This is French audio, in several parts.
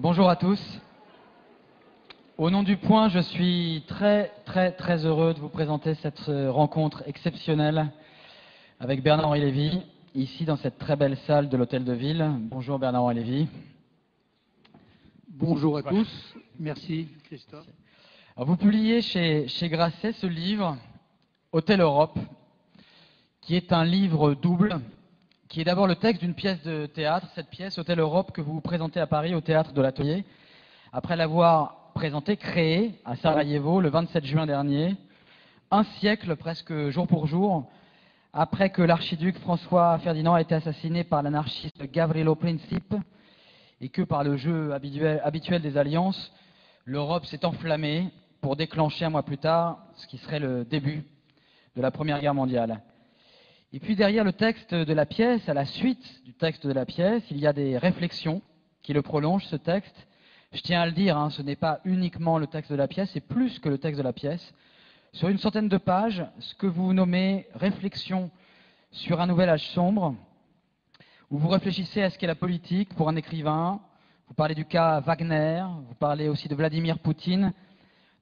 Bonjour à tous. Au nom du Point, je suis très heureux de vous présenter cette rencontre exceptionnelle avec Bernard-Henri Lévy, ici dans cette très belle salle de l'Hôtel de Ville. Bonjour Bernard-Henri Lévy. Bonjour à tous. Merci Christophe. Alors, vous publiez chez Grasset ce livre, Hôtel Europe, qui est un livre double, qui est d'abord le texte d'une pièce de théâtre, cette pièce Hôtel Europe que vous présentez à Paris au Théâtre de l'Atelier, après l'avoir présentée, créée à Sarajevo le 27 juin dernier, un siècle presque jour pour jour, après que l'archiduc François Ferdinand a été assassiné par l'anarchiste Gavrilo Princip, et que par le jeu habituel des alliances, l'Europe s'est enflammée pour déclencher un mois plus tard ce qui serait le début de la Première Guerre mondiale. Et puis derrière le texte de la pièce, à la suite du texte de la pièce, il y a des réflexions qui le prolongent, ce texte. Je tiens à le dire, ce n'est pas uniquement le texte de la pièce, c'est plus que le texte de la pièce. Sur une centaine de pages, ce que vous nommez « Réflexion sur un nouvel âge sombre », où vous réfléchissez à ce qu'est la politique pour un écrivain, vous parlez du cas Wagner, vous parlez aussi de Vladimir Poutine,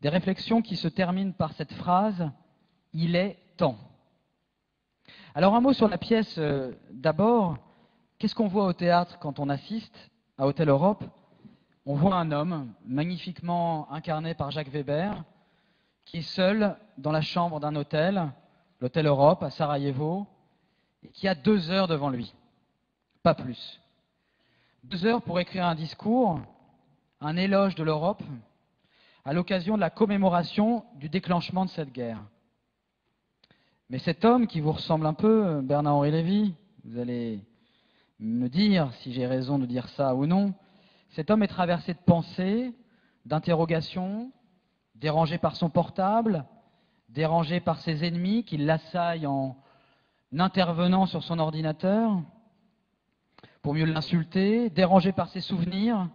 des réflexions qui se terminent par cette phrase « Il est temps ». Alors un mot sur la pièce d'abord. Qu'est-ce qu'on voit au théâtre quand on assiste à Hôtel Europe? On voit un homme magnifiquement incarné par Jacques Weber, qui est seul dans la chambre d'un hôtel, l'Hôtel Europe à Sarajevo, et qui a 2 heures devant lui, pas plus. 2 heures pour écrire un discours, un éloge de l'Europe, à l'occasion de la commémoration du déclenchement de cette guerre. Mais cet homme qui vous ressemble un peu, Bernard-Henri Lévy, vous allez me dire si j'ai raison de dire ça ou non, cet homme est traversé de pensées, d'interrogations, dérangé par son portable, dérangé par ses ennemis qui l'assaillent en intervenant sur son ordinateur pour mieux l'insulter, dérangé par ses souvenirs,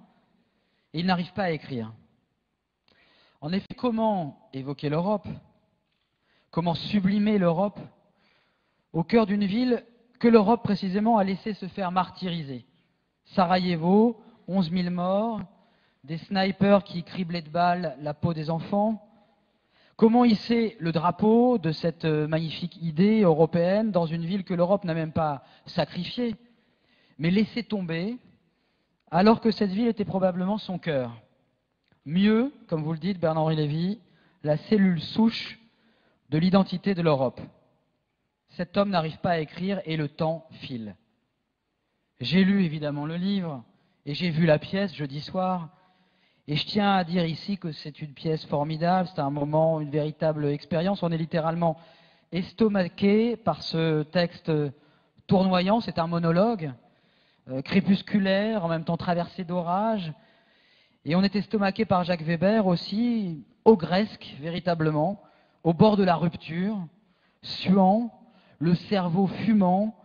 et il n'arrive pas à écrire. En effet, comment évoquer l'Europe? Comment sublimer l'Europe au cœur d'une ville que l'Europe précisément a laissé se faire martyriser? Sarajevo, 11 000 morts, des snipers qui criblaient de balles la peau des enfants. Comment hisser le drapeau de cette magnifique idée européenne dans une ville que l'Europe n'a même pas sacrifiée, mais laissée tomber, alors que cette ville était probablement son cœur? Mieux, comme vous le dites, Bernard-Henri Lévy, la cellule souche de l'identité de l'Europe. Cet homme n'arrive pas à écrire et le temps file. J'ai lu évidemment le livre et j'ai vu la pièce jeudi soir. Et je tiens à dire ici que c'est une pièce formidable, c'est un moment, une véritable expérience. On est littéralement estomaqué par ce texte tournoyant, c'est un monologue crépusculaire, en même temps traversé d'orage. Et on est estomaqué par Jacques Weber aussi, ogresque véritablement, au bord de la rupture, suant, le cerveau fumant,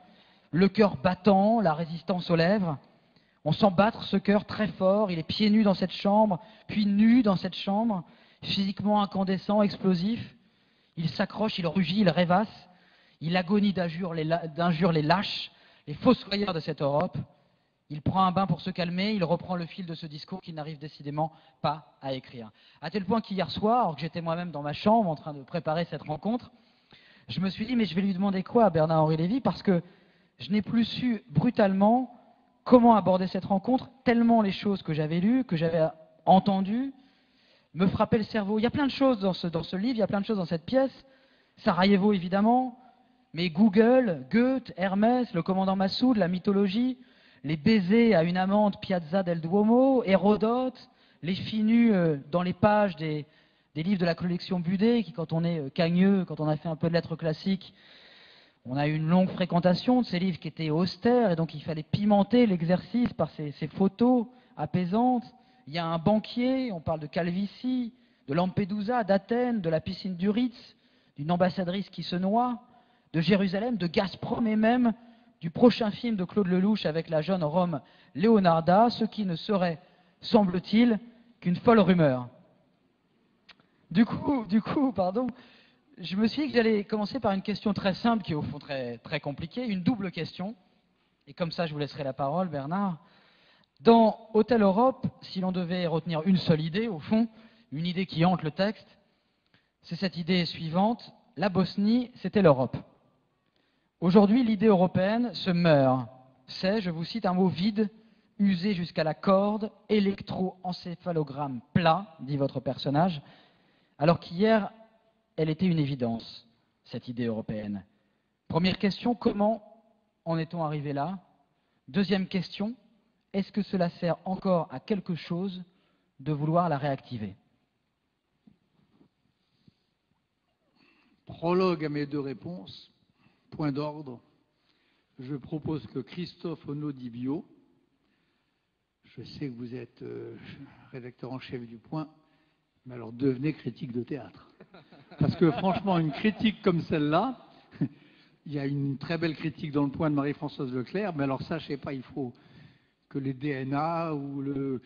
le cœur battant, la résistance aux lèvres. On sent battre ce cœur très fort, il est pieds nus dans cette chambre, puis nu dans cette chambre, physiquement incandescent, explosif. Il s'accroche, il rugit, il rêvasse, il agonie d'injure les lâches, les fossoyeurs de cette Europe. Il prend un bain pour se calmer, il reprend le fil de ce discours qu'il n'arrive décidément pas à écrire. À tel point qu'hier soir, alors que j'étais moi-même dans ma chambre en train de préparer cette rencontre, je me suis dit, mais je vais lui demander quoi à Bernard-Henri Lévy, parce que je n'ai plus su brutalement comment aborder cette rencontre, tellement les choses que j'avais lues, que j'avais entendues, me frappaient le cerveau. Il y a plein de choses dans ce livre, il y a plein de choses dans cette pièce. Sarajevo, évidemment, mais Google, Goethe, Hermès, le commandant Massoud, la mythologie, les baisers à une amante Piazza del Duomo, Hérodote, les filles nues dans les pages des livres de la collection Budet, qui, quand on est cagneux, quand on a fait un peu de lettres classiques, on a eu une longue fréquentation de ces livres qui étaient austères, et donc il fallait pimenter l'exercice par ces photos apaisantes. Il y a un banquier, on parle de Calvici, de Lampedusa, d'Athènes, de la piscine du Ritz, d'une ambassadrice qui se noie, de Jérusalem, de Gazprom et même du prochain film de Claude Lelouch avec la jeune Rome Leonarda, ce qui ne serait, semble-t-il, qu'une folle rumeur. Du coup, je me suis dit que j'allais commencer par une question très simple, qui est au fond très compliquée, une double question. Et comme ça, je vous laisserai la parole, Bernard. Dans Hôtel Europe, si l'on devait retenir une seule idée, au fond, une idée qui hante le texte, c'est cette idée suivante: la Bosnie, c'était l'Europe. Aujourd'hui, l'idée européenne se meurt. C'est, je vous cite, un mot vide, usé jusqu'à la corde, électroencéphalogramme plat, dit votre personnage, alors qu'hier, elle était une évidence, cette idée européenne. Première question, comment en est-on arrivé là? Deuxième question, est-ce que cela sert encore à quelque chose de vouloir la réactiver? Prologue à mes deux réponses. Point d'ordre. Je propose que Christophe Onodibio, je sais que vous êtes rédacteur en chef du Point, mais alors devenez critique de théâtre. Parce que franchement, une critique comme celle-là, il y a une très belle critique dans le Point de Marie-Françoise Leclerc, mais alors ça, je ne sais pas, il faut que les DNA ou le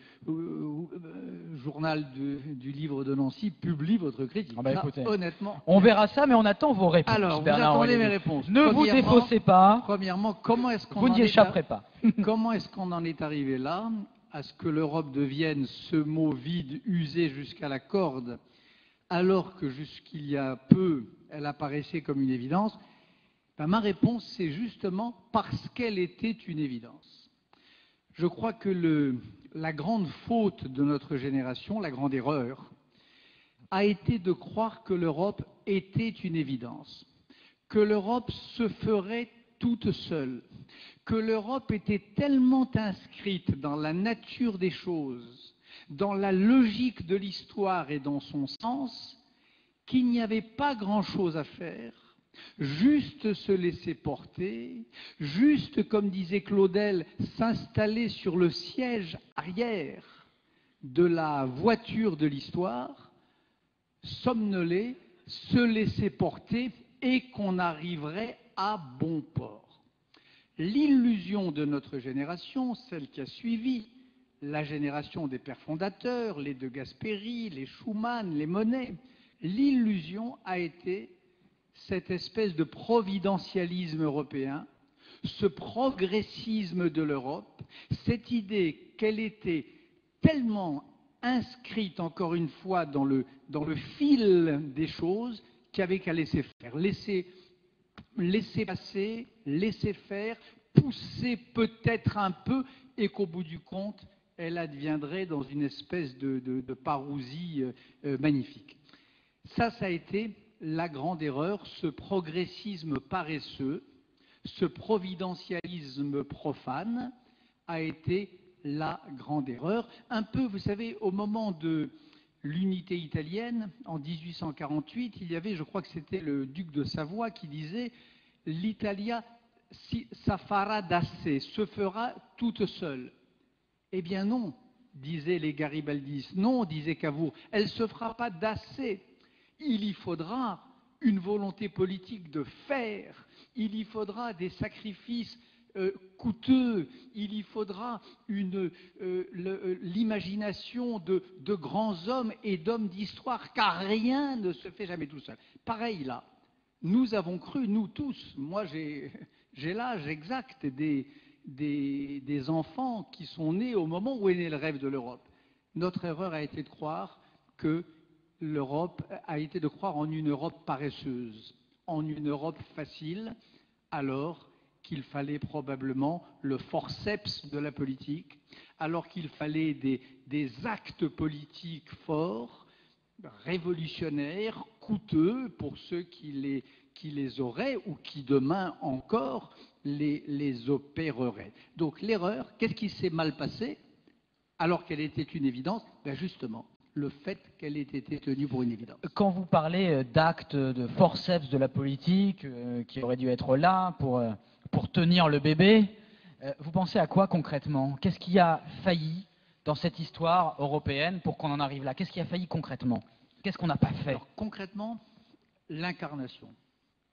journal du livre de Nancy publie votre critique. Ah bah ça, écoutez, honnêtement. on verra ça, mais on attend vos réponses. Alors, vous Bernard attendez Olivier. mes réponses. Ne vous défaussez pas. Premièrement, comment est-ce qu'on Vous n'y échapperez pas. Comment est-ce qu'on en est arrivé là, à ce que l'Europe devienne ce mot vide, usé jusqu'à la corde, alors que jusqu'il y a peu, elle apparaissait comme une évidence? Ben, ma réponse, c'est justement parce qu'elle était une évidence. Je crois que la grande faute de notre génération, la grande erreur, a été de croire que l'Europe était une évidence, que l'Europe se ferait toute seule, que l'Europe était tellement inscrite dans la nature des choses, dans la logique de l'histoire et dans son sens, qu'il n'y avait pas grand-chose à faire, juste se laisser porter, juste, comme disait Claudel, s'installer sur le siège arrière de la voiture de l'histoire, somnoler, se laisser porter et qu'on arriverait à bon port. L'illusion de notre génération, celle qui a suivi, la génération des pères fondateurs, les de Gasperi, les Schuman, les Monnet, l'illusion a été cette espèce de providentialisme européen, ce progressisme de l'Europe, cette idée qu'elle était tellement inscrite, encore une fois, dans le fil des choses, qu'il n'y avait qu'à laisser faire, laisser passer, laisser faire, pousser peut-être un peu, et qu'au bout du compte, elle adviendrait dans une espèce de parousie magnifique. Ça a été la grande erreur, ce progressisme paresseux, ce providentialisme profane a été la grande erreur. Un peu, vous savez, au moment de l'unité italienne, en 1848, il y avait, je crois que c'était le duc de Savoie qui disait « l'Italia sa farà da sé, se fera toute seule ». Eh bien non, disaient les garibaldistes, non, disait Cavour, elle ne se fera pas d'assez. Il y faudra une volonté politique de faire, il y faudra des sacrifices coûteux, il y faudra l'imagination de grands hommes et d'hommes d'histoire, car rien ne se fait jamais tout seul. Pareil là, nous avons cru, nous tous, moi j'ai l'âge exact des enfants qui sont nés au moment où est né le rêve de l'Europe. Notre erreur a été de croire que l'Europe a été de croire en une Europe paresseuse, en une Europe facile, alors qu'il fallait probablement le forceps de la politique, alors qu'il fallait des actes politiques forts, révolutionnaires, coûteux pour ceux qui les auraient ou qui demain encore les opéreraient. Donc l'erreur, qu'est-ce qui s'est mal passé alors qu'elle était une évidence? Ben justement, le fait qu'elle ait été tenue pour une évidence. Quand vous parlez d'actes de forceps de la politique qui auraient dû être là pour tenir le bébé, vous pensez à quoi concrètement? Qu'est-ce qui a failli dans cette histoire européenne pour qu'on en arrive là? Qu'est-ce qui a failli concrètement? Qu'est-ce qu'on n'a pas fait? Alors, concrètement, l'incarnation.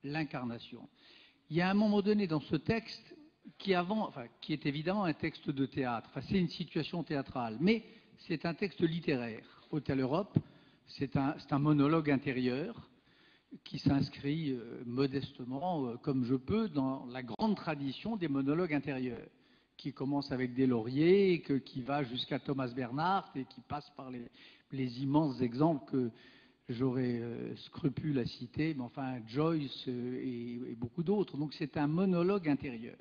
L'incarnation. Il y a un moment donné dans ce texte qui est évidemment un texte de théâtre, c'est une situation théâtrale, mais c'est un texte littéraire. Hôtel Europe, c'est un monologue intérieur qui s'inscrit modestement, comme je peux, dans la grande tradition des monologues intérieurs. qui commence avec des lauriers, qui va jusqu'à Thomas Bernhardt et qui passe par les immenses exemples que j'aurais scrupule à citer, mais enfin Joyce et beaucoup d'autres. Donc c'est un monologue intérieur.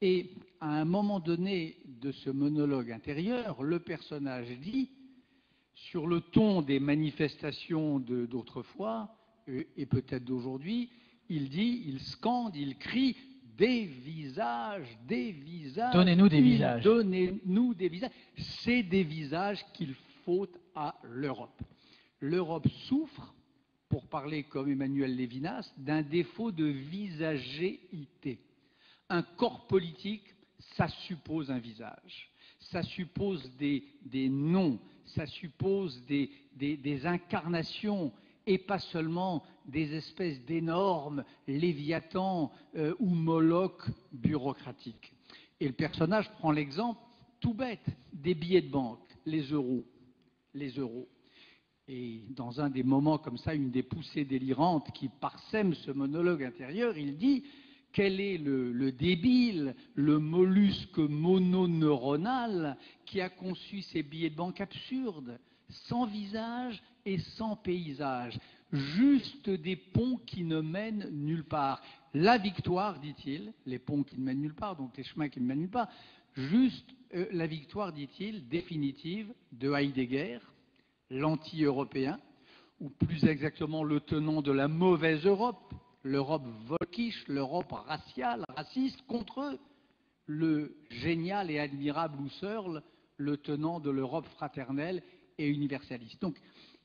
Et à un moment donné de ce monologue intérieur, le personnage dit, sur le ton des manifestations d'autrefois, et peut-être d'aujourd'hui, il dit, il scande, il crie « des visages, des visages ». Donnez-nous des visages. Donnez-nous des visages. C'est des visages qu'il faut à l'Europe. L'Europe souffre, pour parler comme Emmanuel Lévinas, d'un défaut de visagéité. Un corps politique, ça suppose un visage, ça suppose des noms, ça suppose des incarnations et pas seulement des espèces d'énormes léviathans ou molochs bureaucratiques. Et le personnage prend l'exemple tout bête des billets de banque, les euros. Et dans un des moments comme ça, une des poussées délirantes qui parsèment ce monologue intérieur, il dit « Quel est le débile, le mollusque mononeuronal qui a conçu ces billets de banque absurdes, sans visage et sans paysage, juste des ponts qui ne mènent nulle part. La victoire, dit-il, les ponts qui ne mènent nulle part, donc les chemins qui ne mènent nulle part, juste la victoire, dit-il, définitive de Heidegger, l'anti-européen, ou plus exactement le tenant de la mauvaise Europe, l'Europe volkisch, l'Europe raciale, raciste, contre le génial et admirable Husserl, le tenant de l'Europe fraternelle et universaliste. Donc,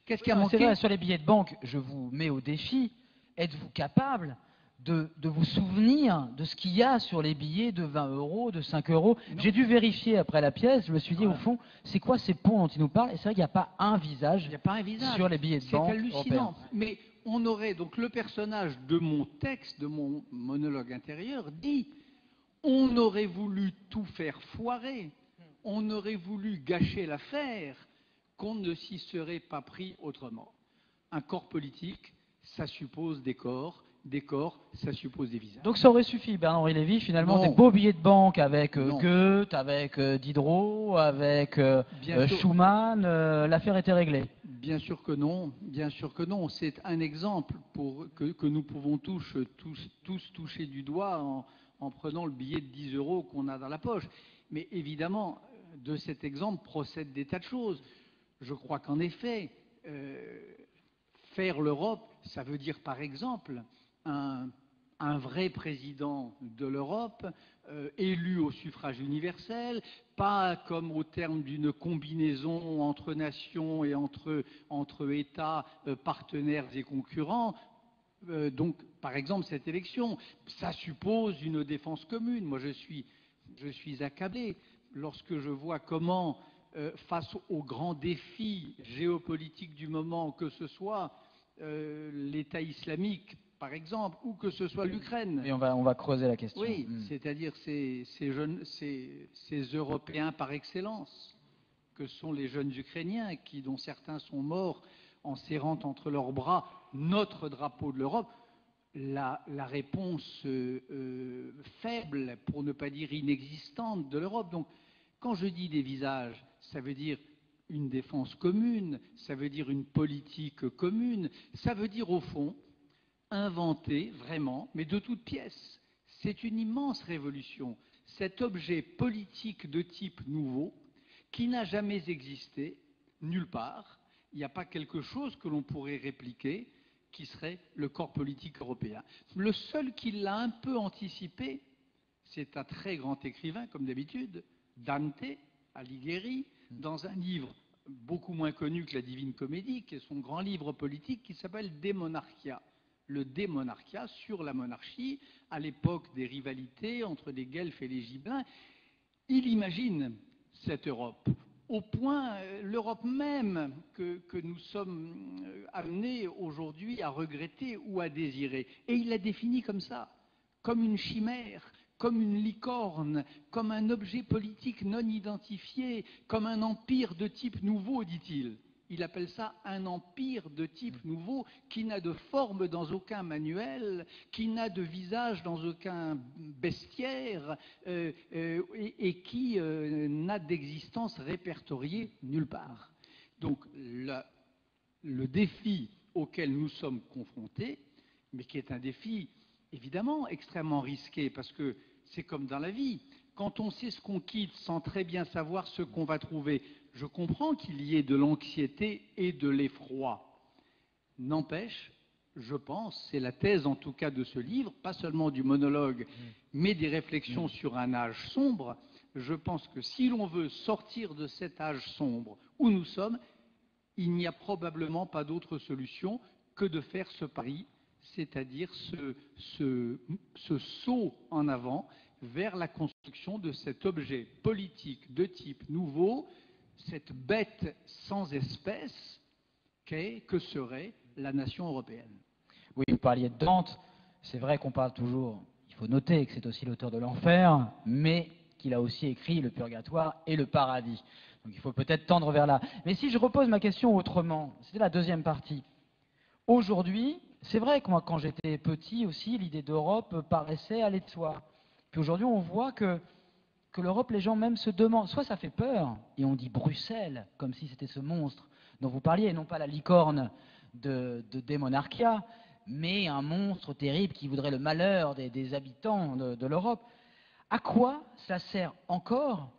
qu'est-ce qui a manqué ? C'est vrai, sur les billets de banque, je vous mets au défi. Êtes-vous capable de vous souvenir de ce qu'il y a sur les billets de 20 euros, de 5 euros? J'ai dû vérifier après la pièce, je me suis dit, au fond, c'est quoi ces ponts dont il nous parle? Et c'est vrai qu'il n'y a pas un visage, sur les billets de banque. C'est hallucinant. Mais on aurait, donc le personnage de mon texte, de mon monologue intérieur, dit, on aurait voulu tout faire foirer, on aurait voulu gâcher l'affaire, qu'on ne s'y serait pas pris autrement. Un corps politique, ça suppose des corps, ça suppose des visages. Donc ça aurait suffi, Bernard-Henri Lévy, finalement, Non. des beaux billets de banque avec Non. Goethe, avec Diderot, avec Schumann, l'affaire était réglée. Bien sûr que non, bien sûr que non. C'est un exemple que nous pouvons tous toucher du doigt en prenant le billet de 10 euros qu'on a dans la poche. Mais évidemment, de cet exemple procèdent des tas de choses. Je crois qu'en effet, faire l'Europe, ça veut dire par exemple un vrai président de l'Europe, élu au suffrage universel, pas comme au terme d'une combinaison entre nations et entre États partenaires et concurrents. Donc, par exemple, cette élection, ça suppose une défense commune. Moi, je suis accablé lorsque je vois comment, face aux grands défis géopolitiques du moment, que ce soit l'État islamique, par exemple, ou que ce soit l'Ukraine. Et on va creuser la question. Oui, c'est-à-dire ces Européens par excellence, que sont les jeunes Ukrainiens, dont certains sont morts en serrant entre leurs bras notre drapeau de l'Europe. La réponse faible, pour ne pas dire inexistante, de l'Europe. Donc, quand je dis des visages, ça veut dire une défense commune, ça veut dire une politique commune, ça veut dire au fond inventer vraiment, mais de toutes pièces. C'est une immense révolution, cet objet politique de type nouveau qui n'a jamais existé nulle part. Il n'y a pas quelque chose que l'on pourrait répliquer qui serait le corps politique européen. Le seul qui l'a un peu anticipé, c'est un très grand écrivain, comme d'habitude, Dante Alighieri, dans un livre beaucoup moins connu que la Divine Comédie, qui est son grand livre politique, qui s'appelle De Monarchia. Le De Monarchia, sur la monarchie, à l'époque des rivalités entre les Guelfes et les Gibelins. Il imagine cette Europe, au point, l'Europe même que nous sommes amenés aujourd'hui à regretter ou à désirer. Et il la définit comme ça, comme une chimère, comme une licorne, comme un objet politique non identifié, comme un empire de type nouveau, dit-il. Il appelle ça un empire de type nouveau qui n'a de forme dans aucun manuel, qui n'a de visage dans aucun bestiaire et qui n'a d'existence répertoriée nulle part. Donc le défi auquel nous sommes confrontés, mais qui est un défi évidemment extrêmement risqué, parce que c'est comme dans la vie. Quand on sait ce qu'on quitte sans très bien savoir ce qu'on va trouver, je comprends qu'il y ait de l'anxiété et de l'effroi. N'empêche, je pense, c'est la thèse en tout cas de ce livre, pas seulement du monologue, mais des réflexions sur un âge sombre. Je pense que si l'on veut sortir de cet âge sombre où nous sommes, il n'y a probablement pas d'autre solution que de faire ce pari, c'est-à-dire ce saut en avant vers la construction de cet objet politique de type nouveau, cette bête sans espèce que serait la nation européenne. Oui, vous parliez de Dante, c'est vrai qu'on parle toujours, il faut noter que c'est aussi l'auteur de l'enfer, mais qu'il a aussi écrit le purgatoire et le paradis. Donc il faut peut-être tendre vers là. Mais si je repose ma question autrement, c'était la deuxième partie. Aujourd'hui, c'est vrai que moi, quand j'étais petit aussi, l'idée d'Europe paraissait aller de soi. Puis aujourd'hui, on voit que l'Europe, les gens même se demandent, soit ça fait peur, et on dit Bruxelles, comme si c'était ce monstre dont vous parliez, et non pas la licorne de Démonarchia, mais un monstre terrible qui voudrait le malheur des habitants de l'Europe. À quoi ça sert encore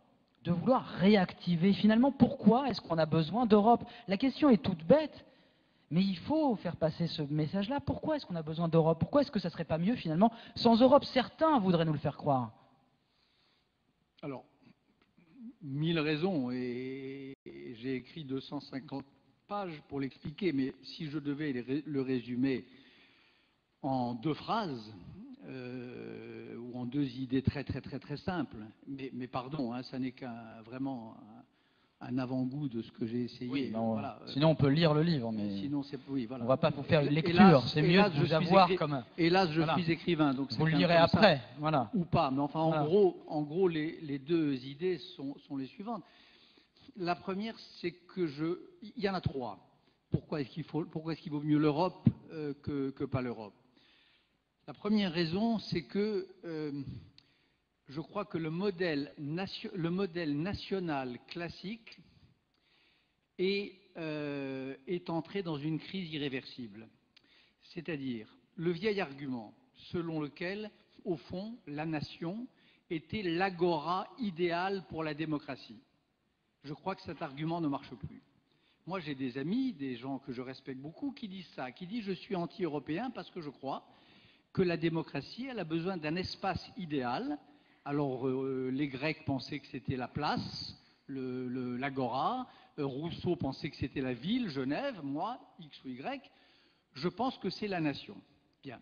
de vouloir réactiver? Finalement, pourquoi est-ce qu'on a besoin d'Europe? La question est toute bête, mais il faut faire passer ce message-là. Pourquoi est-ce qu'on a besoin d'Europe? Pourquoi est-ce que ça ne serait pas mieux finalement sans Europe? Certains voudraient nous le faire croire. Alors, 1000 raisons, et j'ai écrit 250 pages pour l'expliquer, mais si je devais le résumer en 2 phrases, ou en 2 idées très simples, mais pardon, hein, ça n'est vraiment un avant-goût de ce que j'ai essayé. Oui, non, voilà. Sinon on peut lire le livre, mais sinon oui, voilà. On ne va pas vous faire une lecture, c'est mieux de vous avoir comme... Hélas, je suis écrivain, donc vous le lirez après, voilà. Ou pas, mais enfin, en gros les 2 idées sont les suivantes. La première, c'est que il y en a 3. Pourquoi est-ce qu'il vaut mieux l'Europe que pas l'Europe? La première raison, c'est que je crois que le modèle national classique est entré dans une crise irréversible. C'est-à-dire le vieil argument selon lequel, au fond, la nation était l'agora idéale pour la démocratie. Je crois que cet argument ne marche plus. Moi, j'ai des amis, des gens que je respecte beaucoup, qui disent ça, qui disent « je suis anti-européen parce que je crois que la démocratie, elle a besoin d'un espace idéal ». Alors, les Grecs pensaient que c'était la place, l'agora, Rousseau pensait que c'était la ville, Genève, moi, X ou Y, je pense que c'est la nation. Bien.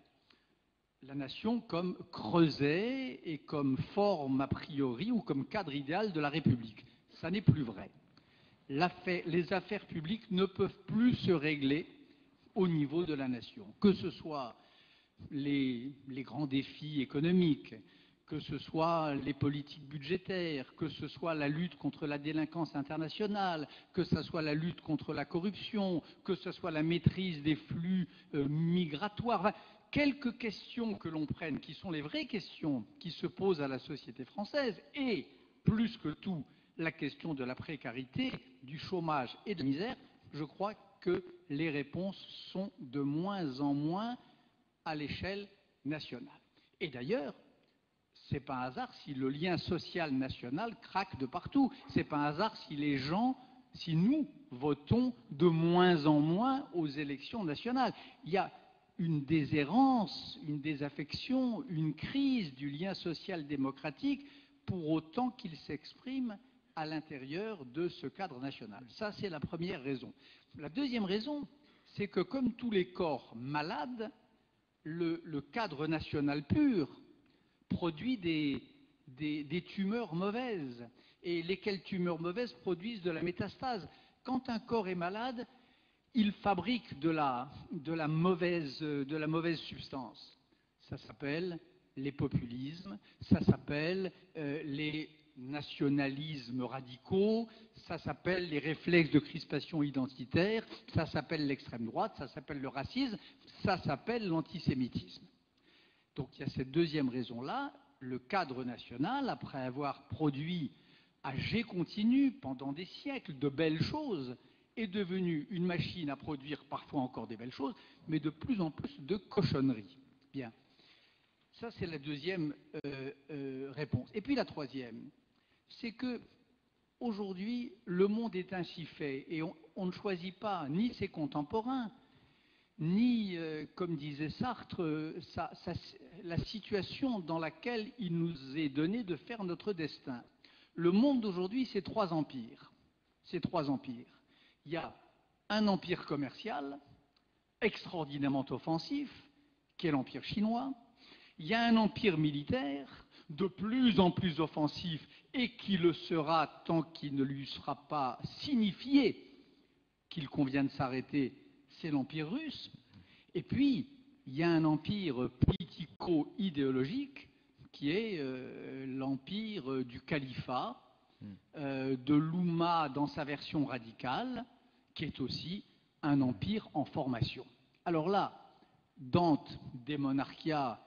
La nation comme creuset et comme forme a priori ou comme cadre idéal de la République. Ça n'est plus vrai. Les affaires publiques ne peuvent plus se régler au niveau de la nation. Que ce soit les grands défis économiques, que ce soit les politiques budgétaires, que ce soit la lutte contre la délinquance internationale, que ce soit la lutte contre la corruption, que ce soit la maîtrise des flux migratoires. Enfin, quelques questions que l'on prenne, qui sont les vraies questions qui se posent à la société française, et plus que tout, la question de la précarité, du chômage et de la misère, je crois que les réponses sont de moins en moins à l'échelle nationale. Et d'ailleurs, ce n'est pas un hasard si le lien social national craque de partout. Ce n'est pas un hasard si nous votons de moins en moins aux élections nationales. Il y a une déshérence, une désaffection, une crise du lien social démocratique pour autant qu'il s'exprime à l'intérieur de ce cadre national. Ça, c'est la première raison. La deuxième raison, c'est que comme tous les corps malades, le cadre national pur produit des tumeurs mauvaises. Et lesquelles tumeurs mauvaises produisent de la métastase. Quand un corps est malade, il fabrique de la mauvaise substance. Ça s'appelle les populismes, ça s'appelle les nationalismes radicaux, ça s'appelle les réflexes de crispation identitaire, ça s'appelle l'extrême droite, ça s'appelle le racisme, ça s'appelle l'antisémitisme. Donc il y a cette deuxième raison-là. Le cadre national, après avoir produit à jet continu pendant des siècles de belles choses, est devenu une machine à produire parfois encore des belles choses, mais de plus en plus de cochonneries. Bien. Ça, c'est la deuxième réponse. Et puis la troisième, c'est que aujourd'hui, le monde est ainsi fait, et on ne choisit pas ni ses contemporains, ni, comme disait Sartre, la situation dans laquelle il nous est donné de faire notre destin. Le monde d'aujourd'hui, c'est trois empires. C'est trois empires. Il y a un empire commercial extraordinairement offensif, qui est l'empire chinois. Il y a un empire militaire de plus en plus offensif et qui le sera tant qu'il ne lui sera pas signifié qu'il convient de s'arrêter, c'est l'empire russe. Et puis, il y a un empire politico-idéologique qui est l'empire du califat, de l'Oumma dans sa version radicale, qui est aussi un empire en formation. Alors là, Dante, De Monarchia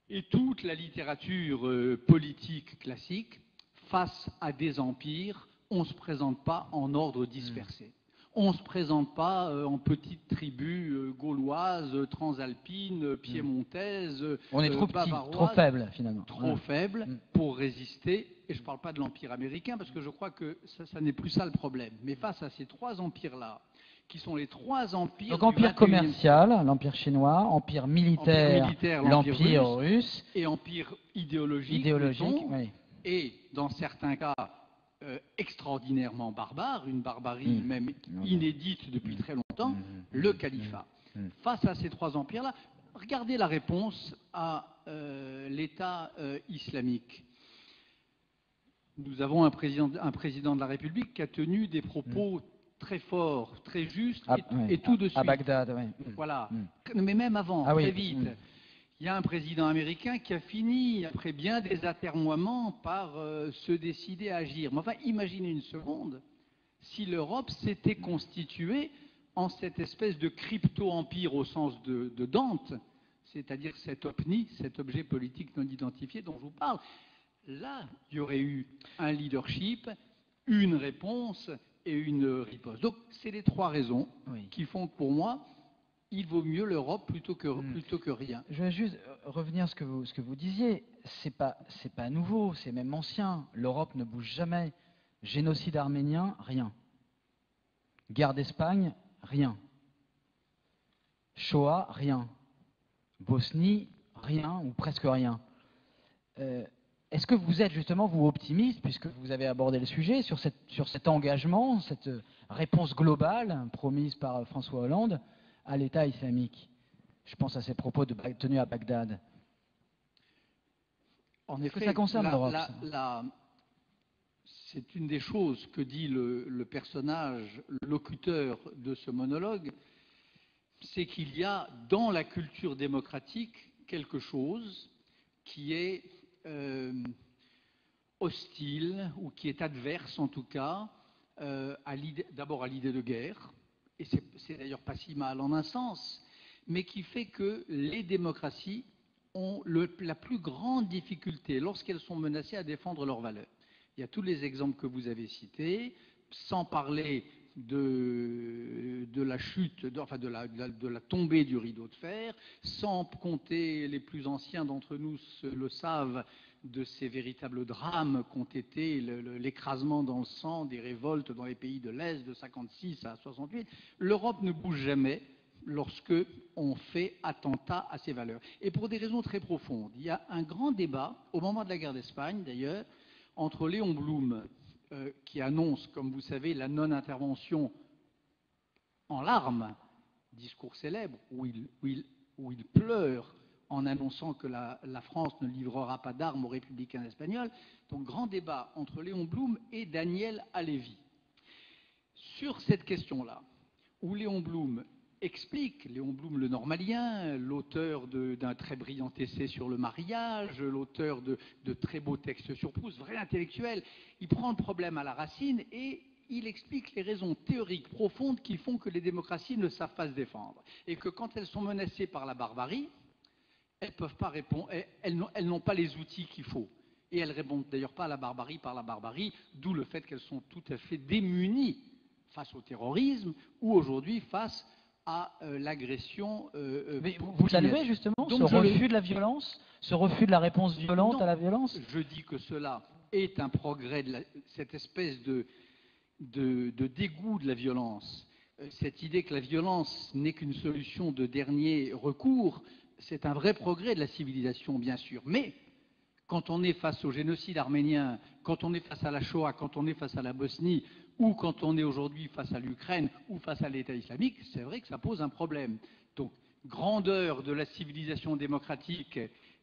et toute la littérature politique classique, face à des empires, on ne se présente pas en ordre dispersé. On ne se présente pas en petites tribus gauloises, transalpines, piémontaises, on est trop bavaroises, petit, trop faible finalement. Trop faible pour résister. Et je ne parle pas de l'Empire américain, parce que je crois que ça n'est plus ça le problème. Mais face à ces trois empires-là, qui sont les trois empires. Donc empire commercial, l'empire chinois, empire militaire, l'empire russe, et empire idéologique, oui. Et dans certains cas extraordinairement barbare, une barbarie même inédite depuis très longtemps, le califat. Face à ces trois empires-là, regardez la réponse à l'État islamique. Nous avons un président de la République qui a tenu des propos très forts, très justes, et tout de suite. À Bagdad, oui. Voilà. Mais même avant, très vite. Il y a un président américain qui a fini, après bien des atermoiements, par se décider à agir. Mais enfin, imaginez une seconde, si l'Europe s'était constituée en cette espèce de crypto-empire au sens de Dante, c'est-à-dire cet OPNI, cet objet politique non identifié dont je vous parle. Là, il y aurait eu un leadership, une réponse et une riposte. Donc, c'est les trois raisons qui font que, pour moi, il vaut mieux l'Europe plutôt que rien. Je vais juste revenir à ce que vous disiez. C'est pas nouveau, c'est même ancien. L'Europe ne bouge jamais. Génocide arménien, rien. Guerre d'Espagne, rien. Shoah, rien. Bosnie, rien ou presque rien. Est-ce que vous êtes justement, vous, optimiste, puisque vous avez abordé le sujet, sur cet engagement, cette réponse globale promise par François Hollande à l'État islamique? Je pense à ses propos tenus à Bagdad. En effet, que ça concerne l'Europe, c'est une des choses que dit le personnage, le locuteur de ce monologue, c'est qu'il y a dans la culture démocratique quelque chose qui est hostile, ou qui est adverse en tout cas, d'abord à l'idée de guerre, et c'est d'ailleurs pas si mal en un sens, mais qui fait que les démocraties ont la plus grande difficulté, lorsqu'elles sont menacées, à défendre leurs valeurs. Il y a tous les exemples que vous avez cités, sans parler de la chute, de la tombée du rideau de fer, sans compter, les plus anciens d'entre nous le savent, de ces véritables drames qu'ont été l'écrasement dans le sang des révoltes dans les pays de l'Est de 56 à 68. L'Europe ne bouge jamais lorsque on fait attentat à ses valeurs. Et pour des raisons très profondes. Il y a un grand débat, au moment de la guerre d'Espagne d'ailleurs, entre Léon Blum, qui annonce, comme vous savez, la non-intervention en larmes, discours célèbre, où il pleure en annonçant que la France ne livrera pas d'armes aux républicains espagnols. Donc, grand débat entre Léon Blum et Daniel Halévy. Sur cette question-là, où Léon Blum explique, Léon Blum le Normalien, l'auteur d'un très brillant essai sur le mariage, l'auteur de très beaux textes sur Proust, vrai intellectuel, il prend le problème à la racine et il explique les raisons théoriques profondes qui font que les démocraties ne savent pas se défendre. Et que quand elles sont menacées par la barbarie, elles peuvent pas répondre, elles n'ont pas les outils qu'il faut. Et elles ne répondent d'ailleurs pas à la barbarie par la barbarie, d'où le fait qu'elles sont tout à fait démunies face au terrorisme ou aujourd'hui face à l'agression. Mais vous saluez justement ce refus de la violence, ce refus de la réponse violente à la violence? Je dis que cela est un progrès, cette espèce de dégoût de la violence, cette idée que la violence n'est qu'une solution de dernier recours, c'est un vrai progrès de la civilisation, bien sûr. Mais quand on est face au génocide arménien, quand on est face à la Shoah, quand on est face à la Bosnie, ou quand on est aujourd'hui face à l'Ukraine ou face à l'État islamique, c'est vrai que ça pose un problème. Donc, grandeur de la civilisation démocratique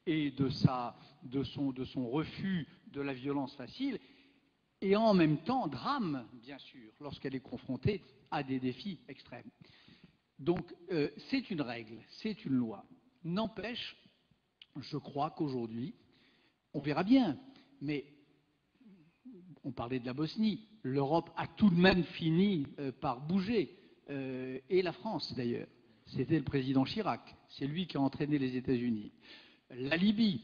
et de son refus de la violence facile, et en même temps, drame, bien sûr, lorsqu'elle est confrontée à des défis extrêmes. Donc, c'est une règle, c'est une loi. N'empêche, je crois qu'aujourd'hui, on verra bien, mais on parlait de la Bosnie, l'Europe a tout de même fini par bouger, et la France d'ailleurs. C'était le président Chirac, c'est lui qui a entraîné les États-Unis. La Libye,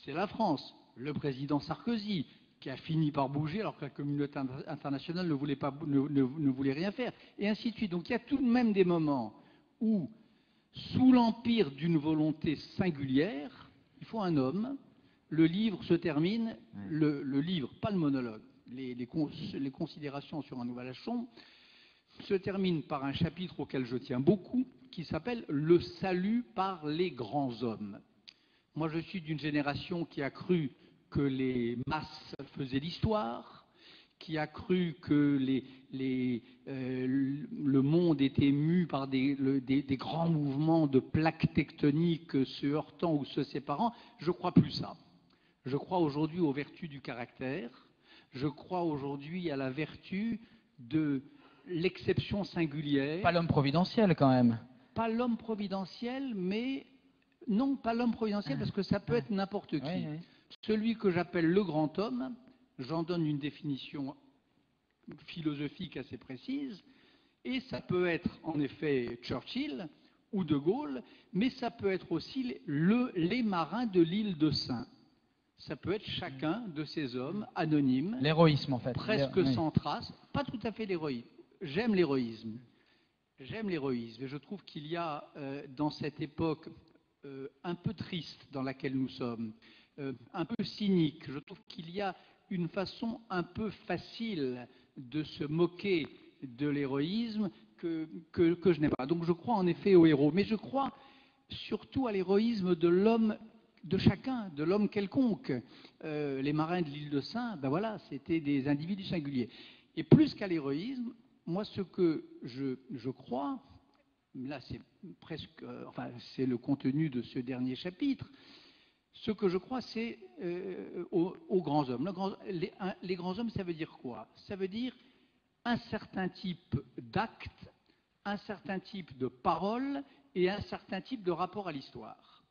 c'est la France, le président Sarkozy, qui a fini par bouger alors que la communauté internationale ne voulait rien faire, et ainsi de suite. Donc il y a tout de même des moments où, sous l'empire d'une volonté singulière, il faut un homme. Le livre se termine, le livre, pas le monologue, les considérations sur un nouvel Achon, se termine par un chapitre auquel je tiens beaucoup, qui s'appelle « Le salut par les grands hommes ». Moi, je suis d'une génération qui a cru que les masses faisaient l'histoire, qui a cru que le monde était mu par des grands mouvements de plaques tectoniques se heurtant ou se séparant. Je ne crois plus ça. Je crois aujourd'hui aux vertus du caractère. Je crois aujourd'hui à la vertu de l'exception singulière. Pas l'homme providentiel quand même. Pas l'homme providentiel, mais non, pas l'homme providentiel, parce que ça peut être n'importe qui. Oui, oui. Celui que j'appelle le grand homme, j'en donne une définition philosophique assez précise, et ça peut être en effet Churchill ou De Gaulle, mais ça peut être aussi les marins de l'île de Sein. Ça peut être chacun de ces hommes anonymes. L'héroïsme, en fait. Presque sans trace. Pas tout à fait l'héroïsme. J'aime l'héroïsme. J'aime l'héroïsme. Et je trouve qu'il y a, dans cette époque un peu triste dans laquelle nous sommes, un peu cynique, je trouve qu'il y a une façon un peu facile de se moquer de l'héroïsme que je n'aime pas. Donc je crois en effet au héros. Mais je crois surtout à l'héroïsme de l'homme, de chacun, de l'homme quelconque. Les marins de l'île de Sein, ben voilà, c'était des individus singuliers. Et plus qu'à l'héroïsme, moi ce que je crois, là c'est presque, enfin c'est le contenu de ce dernier chapitre, ce que je crois c'est aux grands hommes. Les grands hommes, ça veut dire quoi? Ça veut dire un certain type d'actes, un certain type de paroles et un certain type de rapport à l'histoire.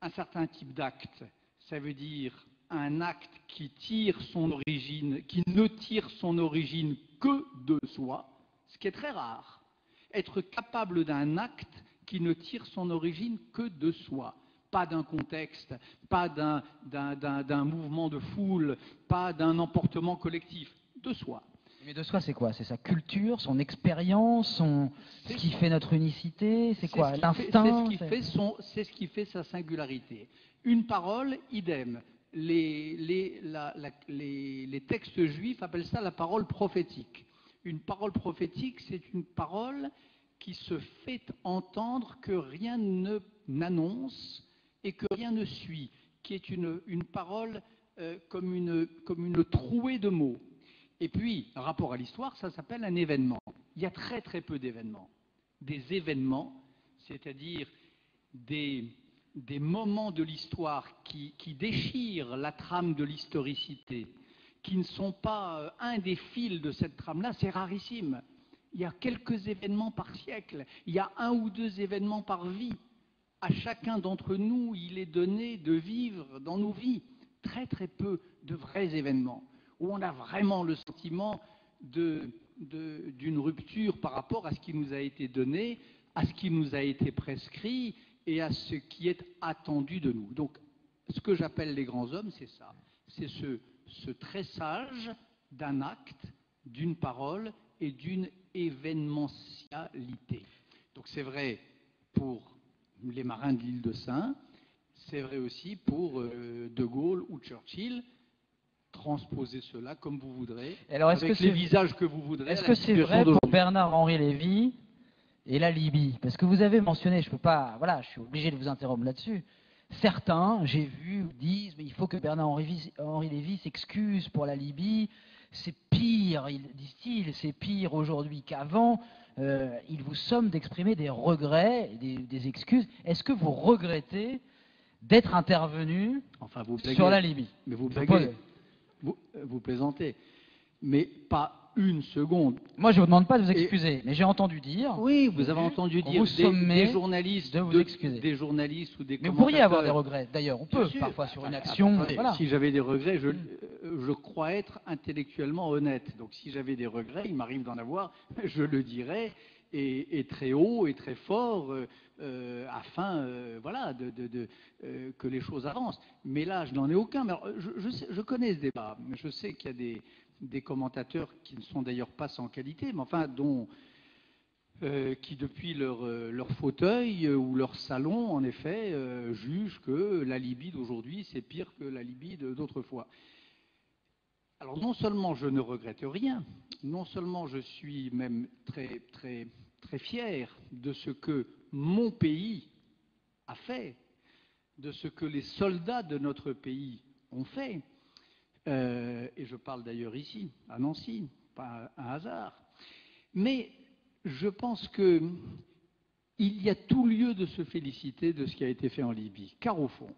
Un certain type d'acte, ça veut dire un acte qui tire son origine, qui ne tire son origine que de soi, ce qui est très rare. Être capable d'un acte qui ne tire son origine que de soi, pas d'un contexte, pas d'un mouvement de foule, pas d'un emportement collectif, de soi. Mais de soi, c'est quoi? C'est sa culture, son expérience, ce qui fait notre unicité? C'est quoi? L'instinct? C'est ce qui fait sa singularité. Une parole, idem. Les textes juifs appellent ça la parole prophétique. Une parole prophétique, c'est une parole qui se fait entendre, que rien n'annonce et que rien ne suit, qui est une parole comme une trouée de mots. Et puis, rapport à l'histoire, ça s'appelle un événement. Il y a très très peu d'événements. Des événements, c'est-à-dire des moments de l'histoire qui déchirent la trame de l'historicité, qui ne sont pas un des fils de cette trame-là, c'est rarissime. Il y a quelques événements par siècle. Il y a 1 ou 2 événements par vie. À chacun d'entre nous, il est donné de vivre dans nos vies très très peu de vrais événements, où on a vraiment le sentiment d'une rupture par rapport à ce qui nous a été donné, à ce qui nous a été prescrit et à ce qui est attendu de nous. Donc, ce que j'appelle les grands hommes, c'est ça. C'est ce tressage d'un acte, d'une parole et d'une événementialité. Donc c'est vrai pour les marins de l'île de Sein, c'est vrai aussi pour De Gaulle ou Churchill. Transposez cela comme vous voudrez, alors, avec les visages que vous voudrez. Est-ce que c'est vrai pour Bernard-Henri Lévy et la Libye? Parce que vous avez mentionné, je peux pas, voilà, je suis obligé de vous interrompre là-dessus. Certains, j'ai vu, disent, mais il faut que Bernard-Henri Lévy s'excuse pour la Libye. C'est pire, disent-ils, c'est pire aujourd'hui qu'avant. Il vous somme d'exprimer des regrets, des excuses. Est-ce que vous regrettez d'être intervenu sur la Libye? Mais vous blaguez. Vous plaisantez, mais pas une seconde. Moi, je ne vous demande pas de vous excuser, mais j'ai entendu dire... Oui, vous avez entendu dire des journalistes, de vous excuser. Des journalistes ou des mais vous pourriez avoir des regrets, d'ailleurs, on peut, parfois, sur une action... Voilà. Si j'avais des regrets, je crois être intellectuellement honnête. Donc si j'avais des regrets, il m'arrive d'en avoir, je le dirais, et très haut et très fort, afin voilà, que les choses avancent. Mais là, je n'en ai aucun. Mais alors, je connais ce débat. Je sais qu'il y a des commentateurs qui ne sont d'ailleurs pas sans qualité, mais enfin, qui depuis leur fauteuil ou leur salon, en effet, jugent que la Libye d'aujourd'hui, c'est pire que la Libye d'autrefois. Alors non seulement je ne regrette rien, non seulement je suis même très, très, très fier de ce que mon pays a fait, de ce que les soldats de notre pays ont fait, et je parle d'ailleurs ici, à Nancy, pas un hasard, mais je pense qu'il y a tout lieu de se féliciter de ce qui a été fait en Libye, car au fond,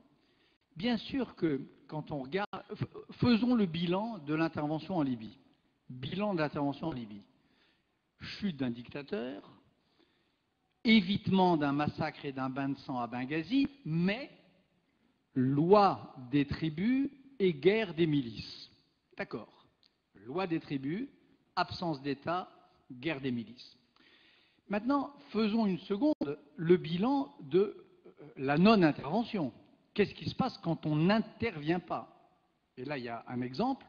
bien sûr que quand on regarde, faisons le bilan de l'intervention en Libye. Bilan de l'intervention en Libye. Chute d'un dictateur, évitement d'un massacre et d'un bain de sang à Benghazi, mais loi des tribus et guerre des milices. D'accord. Loi des tribus, absence d'État, guerre des milices. Maintenant, faisons une seconde le bilan de la non-intervention. Qu'est-ce qui se passe quand on n'intervient pas? Et là, il y a un exemple,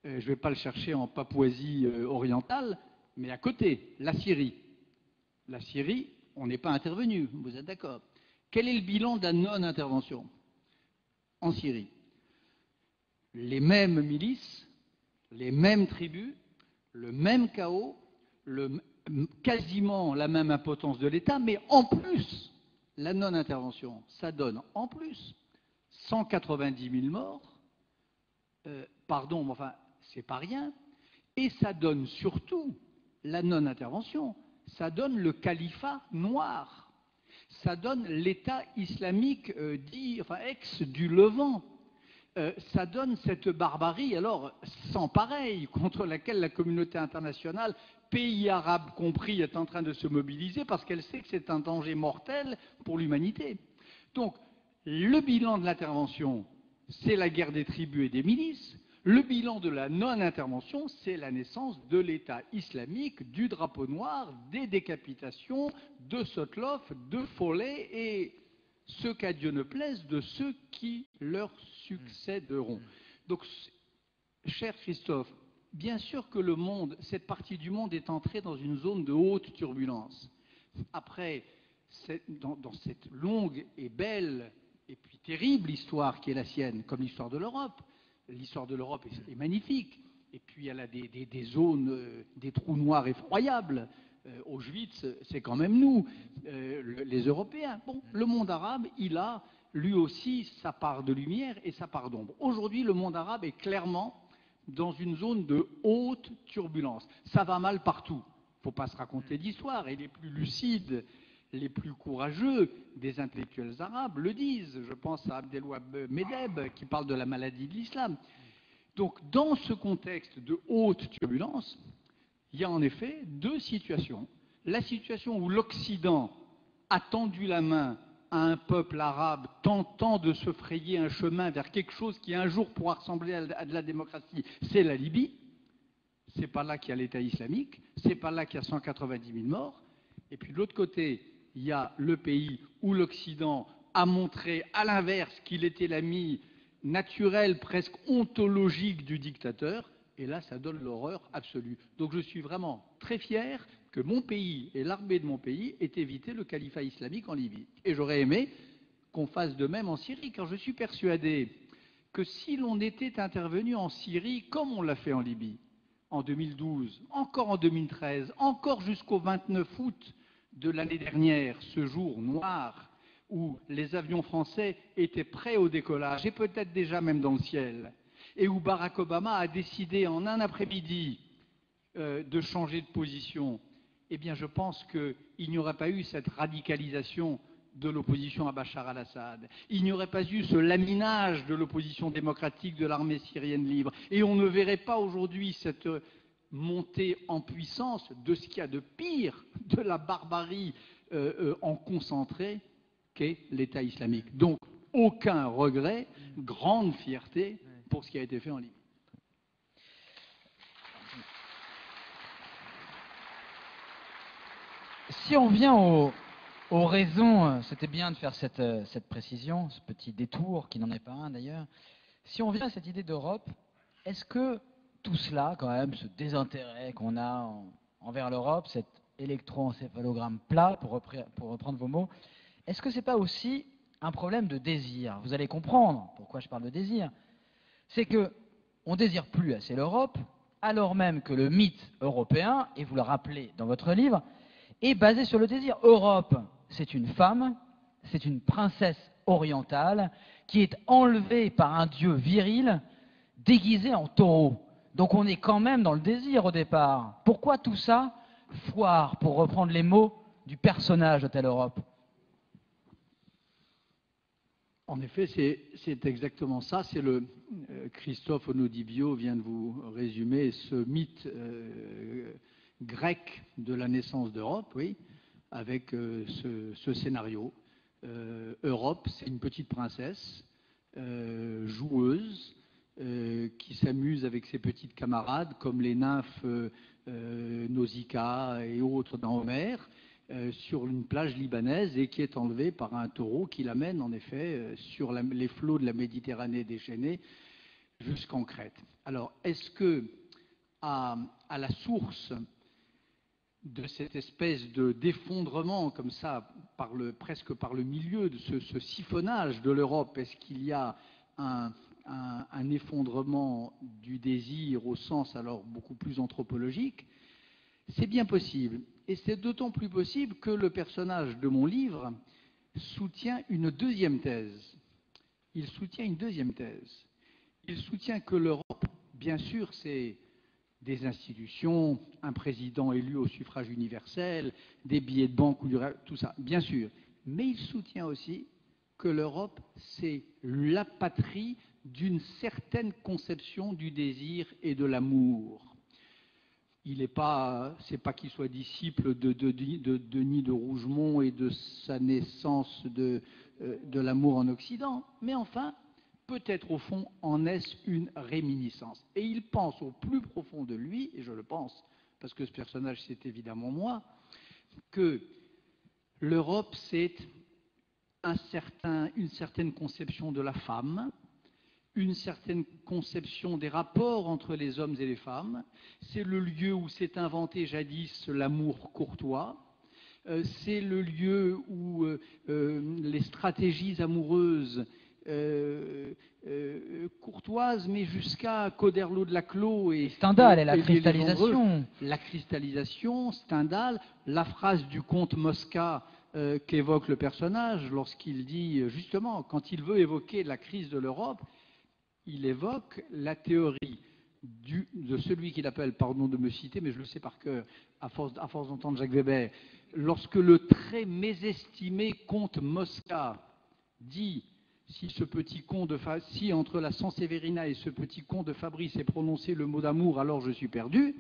je ne vais pas le chercher en Papouasie orientale, mais à côté, la Syrie. La Syrie, on n'est pas intervenu, vous êtes d'accord? Quel est le bilan de la non-intervention en Syrie? Les mêmes milices, les mêmes tribus, le même chaos, quasiment la même impotence de l'État, mais en plus, la non-intervention, ça donne en plus 190 000 morts, pardon, mais enfin, c'est pas rien, et ça donne surtout la non-intervention, ça donne le califat noir, ça donne l'État islamique dit, enfin, ex du Levant, ça donne cette barbarie, alors, sans pareil, contre laquelle la communauté internationale, pays arabes compris, est en train de se mobiliser parce qu'elle sait que c'est un danger mortel pour l'humanité. Donc, le bilan de l'intervention, c'est la guerre des tribus et des milices. Le bilan de la non-intervention, c'est la naissance de l'État islamique, du drapeau noir, des décapitations, de Sotlov, de Follet et, ce qu'à Dieu ne plaise, de ceux qui leur succéderont. Donc, cher Christophe, bien sûr que le monde, cette partie du monde est entrée dans une zone de haute turbulence. Après, dans cette longue et belle et puis terrible histoire qui est la sienne, comme l'histoire de l'Europe. L'histoire de l'Europe est magnifique. Et puis elle a des zones, des trous noirs effroyables. Auschwitz, c'est quand même nous, les Européens. Bon, le monde arabe, il a lui aussi sa part de lumière et sa part d'ombre. Aujourd'hui, le monde arabe est clairement dans une zone de haute turbulence. Ça va mal partout. Il ne faut pas se raconter d'histoire. Et les plus lucides, les plus courageux des intellectuels arabes le disent. Je pense à Abdelwahab Medeb qui parle de la maladie de l'islam. Donc, dans ce contexte de haute turbulence, Il y a en effet deux situations. La situation où l'Occident a tendu la main à un peuple arabe tentant de se frayer un chemin vers quelque chose qui un jour pourra ressembler à de la démocratie, c'est la Libye. C'est pas là qu'il y a l'État islamique, c'est pas là qu'il y a 190 000 morts. Et puis de l'autre côté, il y a le pays où l'Occident a montré à l'inverse qu'il était l'ami naturel, presque ontologique du dictateur. Et là, ça donne l'horreur absolue. Donc je suis vraiment très fier que mon pays et l'armée de mon pays aient évité le califat islamique en Libye. Et j'aurais aimé qu'on fasse de même en Syrie, car je suis persuadé que si l'on était intervenu en Syrie comme on l'a fait en Libye, en 2012, encore en 2013, encore jusqu'au 29 août de l'année dernière, ce jour noir où les avions français étaient prêts au décollage et peut-être déjà même dans le ciel, et où Barack Obama a décidé en un après-midi de changer de position, eh bien je pense qu'il n'y aurait pas eu cette radicalisation de l'opposition à Bachar al-Assad. Il n'y aurait pas eu ce laminage de l'opposition démocratique de l'armée syrienne libre. Et on ne verrait pas aujourd'hui cette montée en puissance de ce qu'il y a de pire, de la barbarie en concentré qu'est l'État islamique. Donc, aucun regret, grande fierté pour ce qui a été fait en Libye. Si on vient aux raisons, c'était bien de faire cette précision, ce petit détour, qui n'en est pas un d'ailleurs. Si on vient à cette idée d'Europe, est-ce que tout cela, quand même, ce désintérêt qu'on a envers l'Europe, cet électroencéphalogramme plat, pour reprendre vos mots, est-ce que ce n'est pas aussi un problème de désir? Vous allez comprendre pourquoi je parle de désir. C'est qu'on ne désire plus assez l'Europe, alors même que le mythe européen, et vous le rappelez dans votre livre, est basé sur le désir. Europe, c'est une femme, c'est une princesse orientale qui est enlevée par un dieu viril déguisé en taureau. Donc on est quand même dans le désir au départ. Pourquoi tout ça foire, pour reprendre les mots du personnage d'Hôtel Europe? En effet, c'est exactement ça. C'est Christophe Onodibio vient de vous résumer ce mythe grec de la naissance d'Europe, oui, avec ce scénario. Europe, c'est une petite princesse joueuse qui s'amuse avec ses petites camarades comme les nymphes Nausicaa et autres dans Homère, sur une plage libanaise et qui est enlevée par un taureau qui l'amène en effet sur les flots de la Méditerranée déchaînée jusqu'en Crète. Alors, est-ce que à la source de cette espèce d'effondrement comme ça, presque par le milieu de ce siphonnage de l'Europe, est-ce qu'il y a un effondrement du désir au sens alors beaucoup plus anthropologique? C'est bien possible. Et c'est d'autant plus possible que le personnage de mon livre soutient une deuxième thèse. Il soutient une deuxième thèse. Il soutient que l'Europe, bien sûr, c'est des institutions, un président élu au suffrage universel, des billets de banque, tout ça, bien sûr. Mais il soutient aussi que l'Europe, c'est la patrie d'une certaine conception du désir et de l'amour. C'est pas qu'il soit disciple de Denis de Rougemont et de sa naissance de l'amour en Occident, mais enfin, peut-être au fond en est-ce une réminiscence. Et il pense au plus profond de lui, et je le pense, parce que ce personnage c'est évidemment moi, que l'Europe c'est une certaine conception de la femme, une certaine conception des rapports entre les hommes et les femmes. C'est le lieu où s'est inventé jadis l'amour courtois. C'est le lieu où les stratégies amoureuses courtoises, mais jusqu'à Coderlo de Laclos et Stendhal et la cristallisation. La cristallisation, Stendhal, la phrase du comte Mosca qu'évoque le personnage lorsqu'il dit, justement, quand il veut évoquer la crise de l'Europe, il évoque la théorie de celui qu'il appelle, pardon de me citer, mais je le sais par cœur, à force d'entendre Jacques Weber, lorsque le très mésestimé comte Mosca dit si entre la Sanseverina et ce petit comte de Fabrice est prononcé le mot d'amour, alors je suis perdu,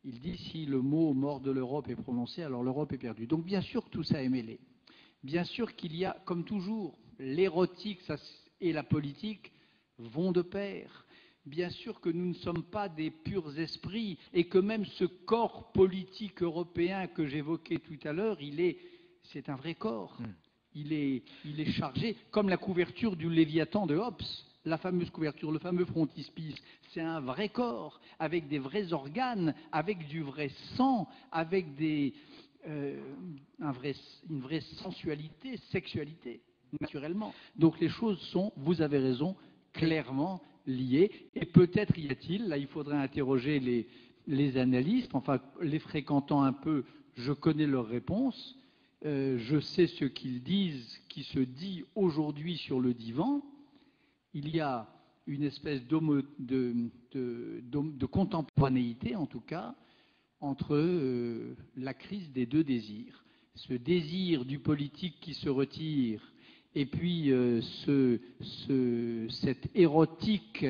Il dit si le mot mort de l'Europe est prononcé, alors l'Europe est perdue. Donc bien sûr tout ça est mêlé. Bien sûr qu'il y a, comme toujours, l'érotique et la politique vont de pair. Bien sûr que nous ne sommes pas des purs esprits et que même ce corps politique européen que j'évoquais tout à l'heure, c'est un vrai corps. Il est chargé, comme la couverture du Léviathan de Hobbes, la fameuse couverture, le fameux frontispice, c'est un vrai corps, avec des vrais organes, avec du vrai sang, avec une vraie sensualité, sexualité, naturellement. Donc les choses sont, vous avez raison, clairement liées. Et peut-être y a-t-il, là il faudrait interroger les analystes, enfin les fréquentant un peu, je connais leurs réponses. Je sais ce qu'ils disent, qui se dit aujourd'hui sur le divan. Il y a une espèce de contemporanéité, en tout cas, entre la crise des deux désirs. Ce désir du politique qui se retire, et puis cette érotique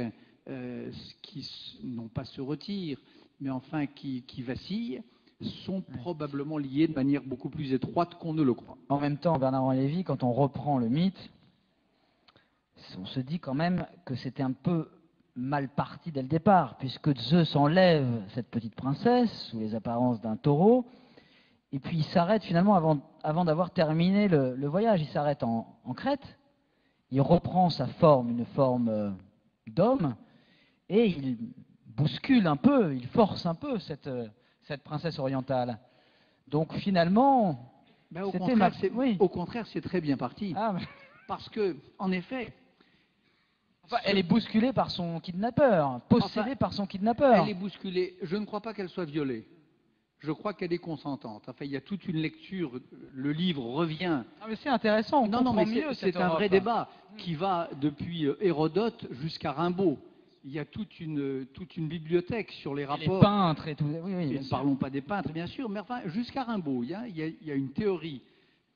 qui, non pas se retire, mais enfin qui vacille, sont probablement liés de manière beaucoup plus étroite qu'on ne le croit. En même temps, Bernard-Henri Lévy, quand on reprend le mythe, on se dit quand même que c'était un peu mal parti dès le départ, puisque Zeus enlève cette petite princesse sous les apparences d'un taureau, et puis il s'arrête finalement avant d'avoir terminé le voyage. Il s'arrête en Crète, il reprend sa forme, une forme d'homme, et il bouscule un peu, il force un peu cette princesse orientale. Donc finalement, ben, au contraire, c'est très bien parti. Ah, mais... Parce que, en effet... Enfin, elle est bousculée par son kidnappeur, possédée par son kidnappeur. Elle est bousculée. Je ne crois pas qu'elle soit violée. Je crois qu'elle est consentante. Enfin, il y a toute une lecture. Le livre revient. Ah, mais c'est intéressant. Non, mais c'est un vrai débat qui va depuis Hérodote jusqu'à Rimbaud. Il y a toute une bibliothèque sur les rapports. Les peintres et tout. Oui, ne parlons pas des peintres, bien sûr, mais enfin, jusqu'à Rimbaud, il y a une théorie.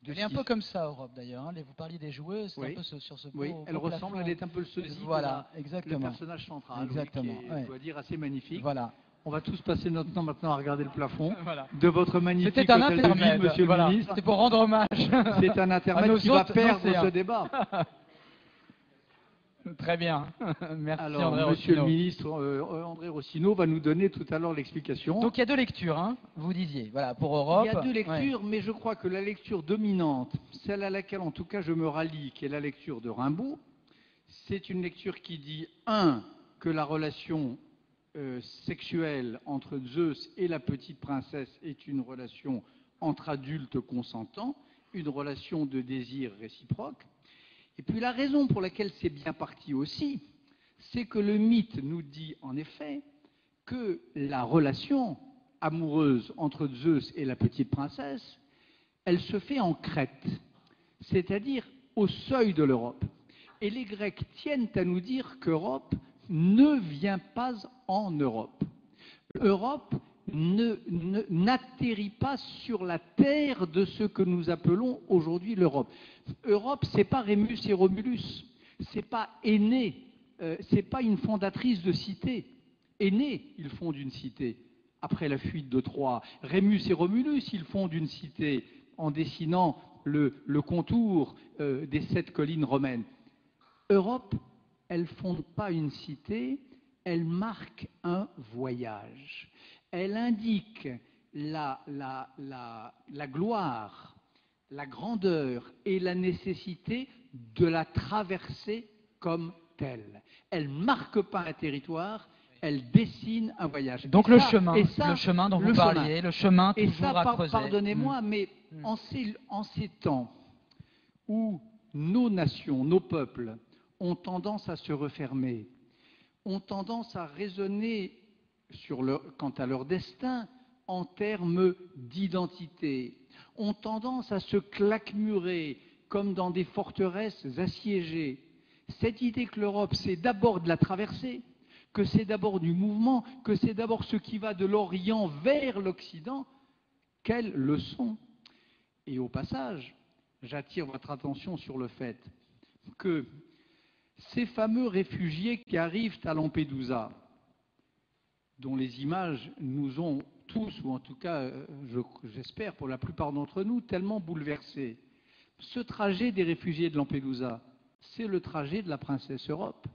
Elle est un peu comme ça, Europe, d'ailleurs. Vous parliez des joueuses, c'est un peu sur ce beau. Oui, elle ressemble, elle est un peu le sosie, voilà, exactement. Le personnage central, exactement, qui est, je dois dire, assez magnifique. Voilà. On va tous passer notre temps maintenant à regarder le plafond de votre magnifique C'était un hôtel de ville, monsieur le ministre. C'était pour rendre hommage. C'est un intermède qui va perdre ce débat. Très bien. Merci. Alors, André monsieur Rossineau. le ministre André Rossineau va nous donner tout à l'heure l'explication. Donc il y a deux lectures, hein, vous disiez, voilà, pour Europe. Il y a deux lectures, mais je crois que la lecture dominante, celle à laquelle en tout cas je me rallie, qui est la lecture de Rimbaud, c'est une lecture qui dit, que la relation sexuelle entre Zeus et la petite princesse est une relation entre adultes consentants, une relation de désir réciproque. Et puis la raison pour laquelle c'est bien parti aussi, c'est que le mythe nous dit en effet que la relation amoureuse entre Zeus et la petite princesse, elle se fait en Crète, c'est-à-dire au seuil de l'Europe. Et les Grecs tiennent à nous dire qu'Europe ne vient pas en Europe. L'Europe n'atterrit pas sur la terre de ce que nous appelons aujourd'hui l'Europe. Europe, c'est pas Rémus et Romulus, c'est pas Énée, c'est pas une fondatrice de cité. Énée, ils fondent une cité après la fuite de Troie. Rémus et Romulus, ils fondent une cité en dessinant le contour des 7 collines romaines. Europe, elle ne fonde pas une cité, elle marque un voyage. Elle indique la gloire, la grandeur et la nécessité de la traverser comme telle. Elle ne marque pas un territoire, elle dessine un voyage. Donc le chemin dont vous parliez, le chemin toujours à creuser. Pardonnez-moi, mais en ces temps où nos nations, nos peuples ont tendance à se refermer, ont tendance à raisonner quant à leur destin en termes d'identité, ont tendance à se claquemurer comme dans des forteresses assiégées. Cette idée que l'Europe, c'est d'abord de la traversée, que c'est d'abord du mouvement, que c'est d'abord ce qui va de l'Orient vers l'Occident, quelle leçon! Et au passage, j'attire votre attention sur le fait que ces fameux réfugiés qui arrivent à Lampedusa, dont les images nous ont tous, ou en tout cas, j'espère pour la plupart d'entre nous, tellement bouleversés. Ce trajet des réfugiés de Lampedusa, c'est le trajet de la princesse Europe.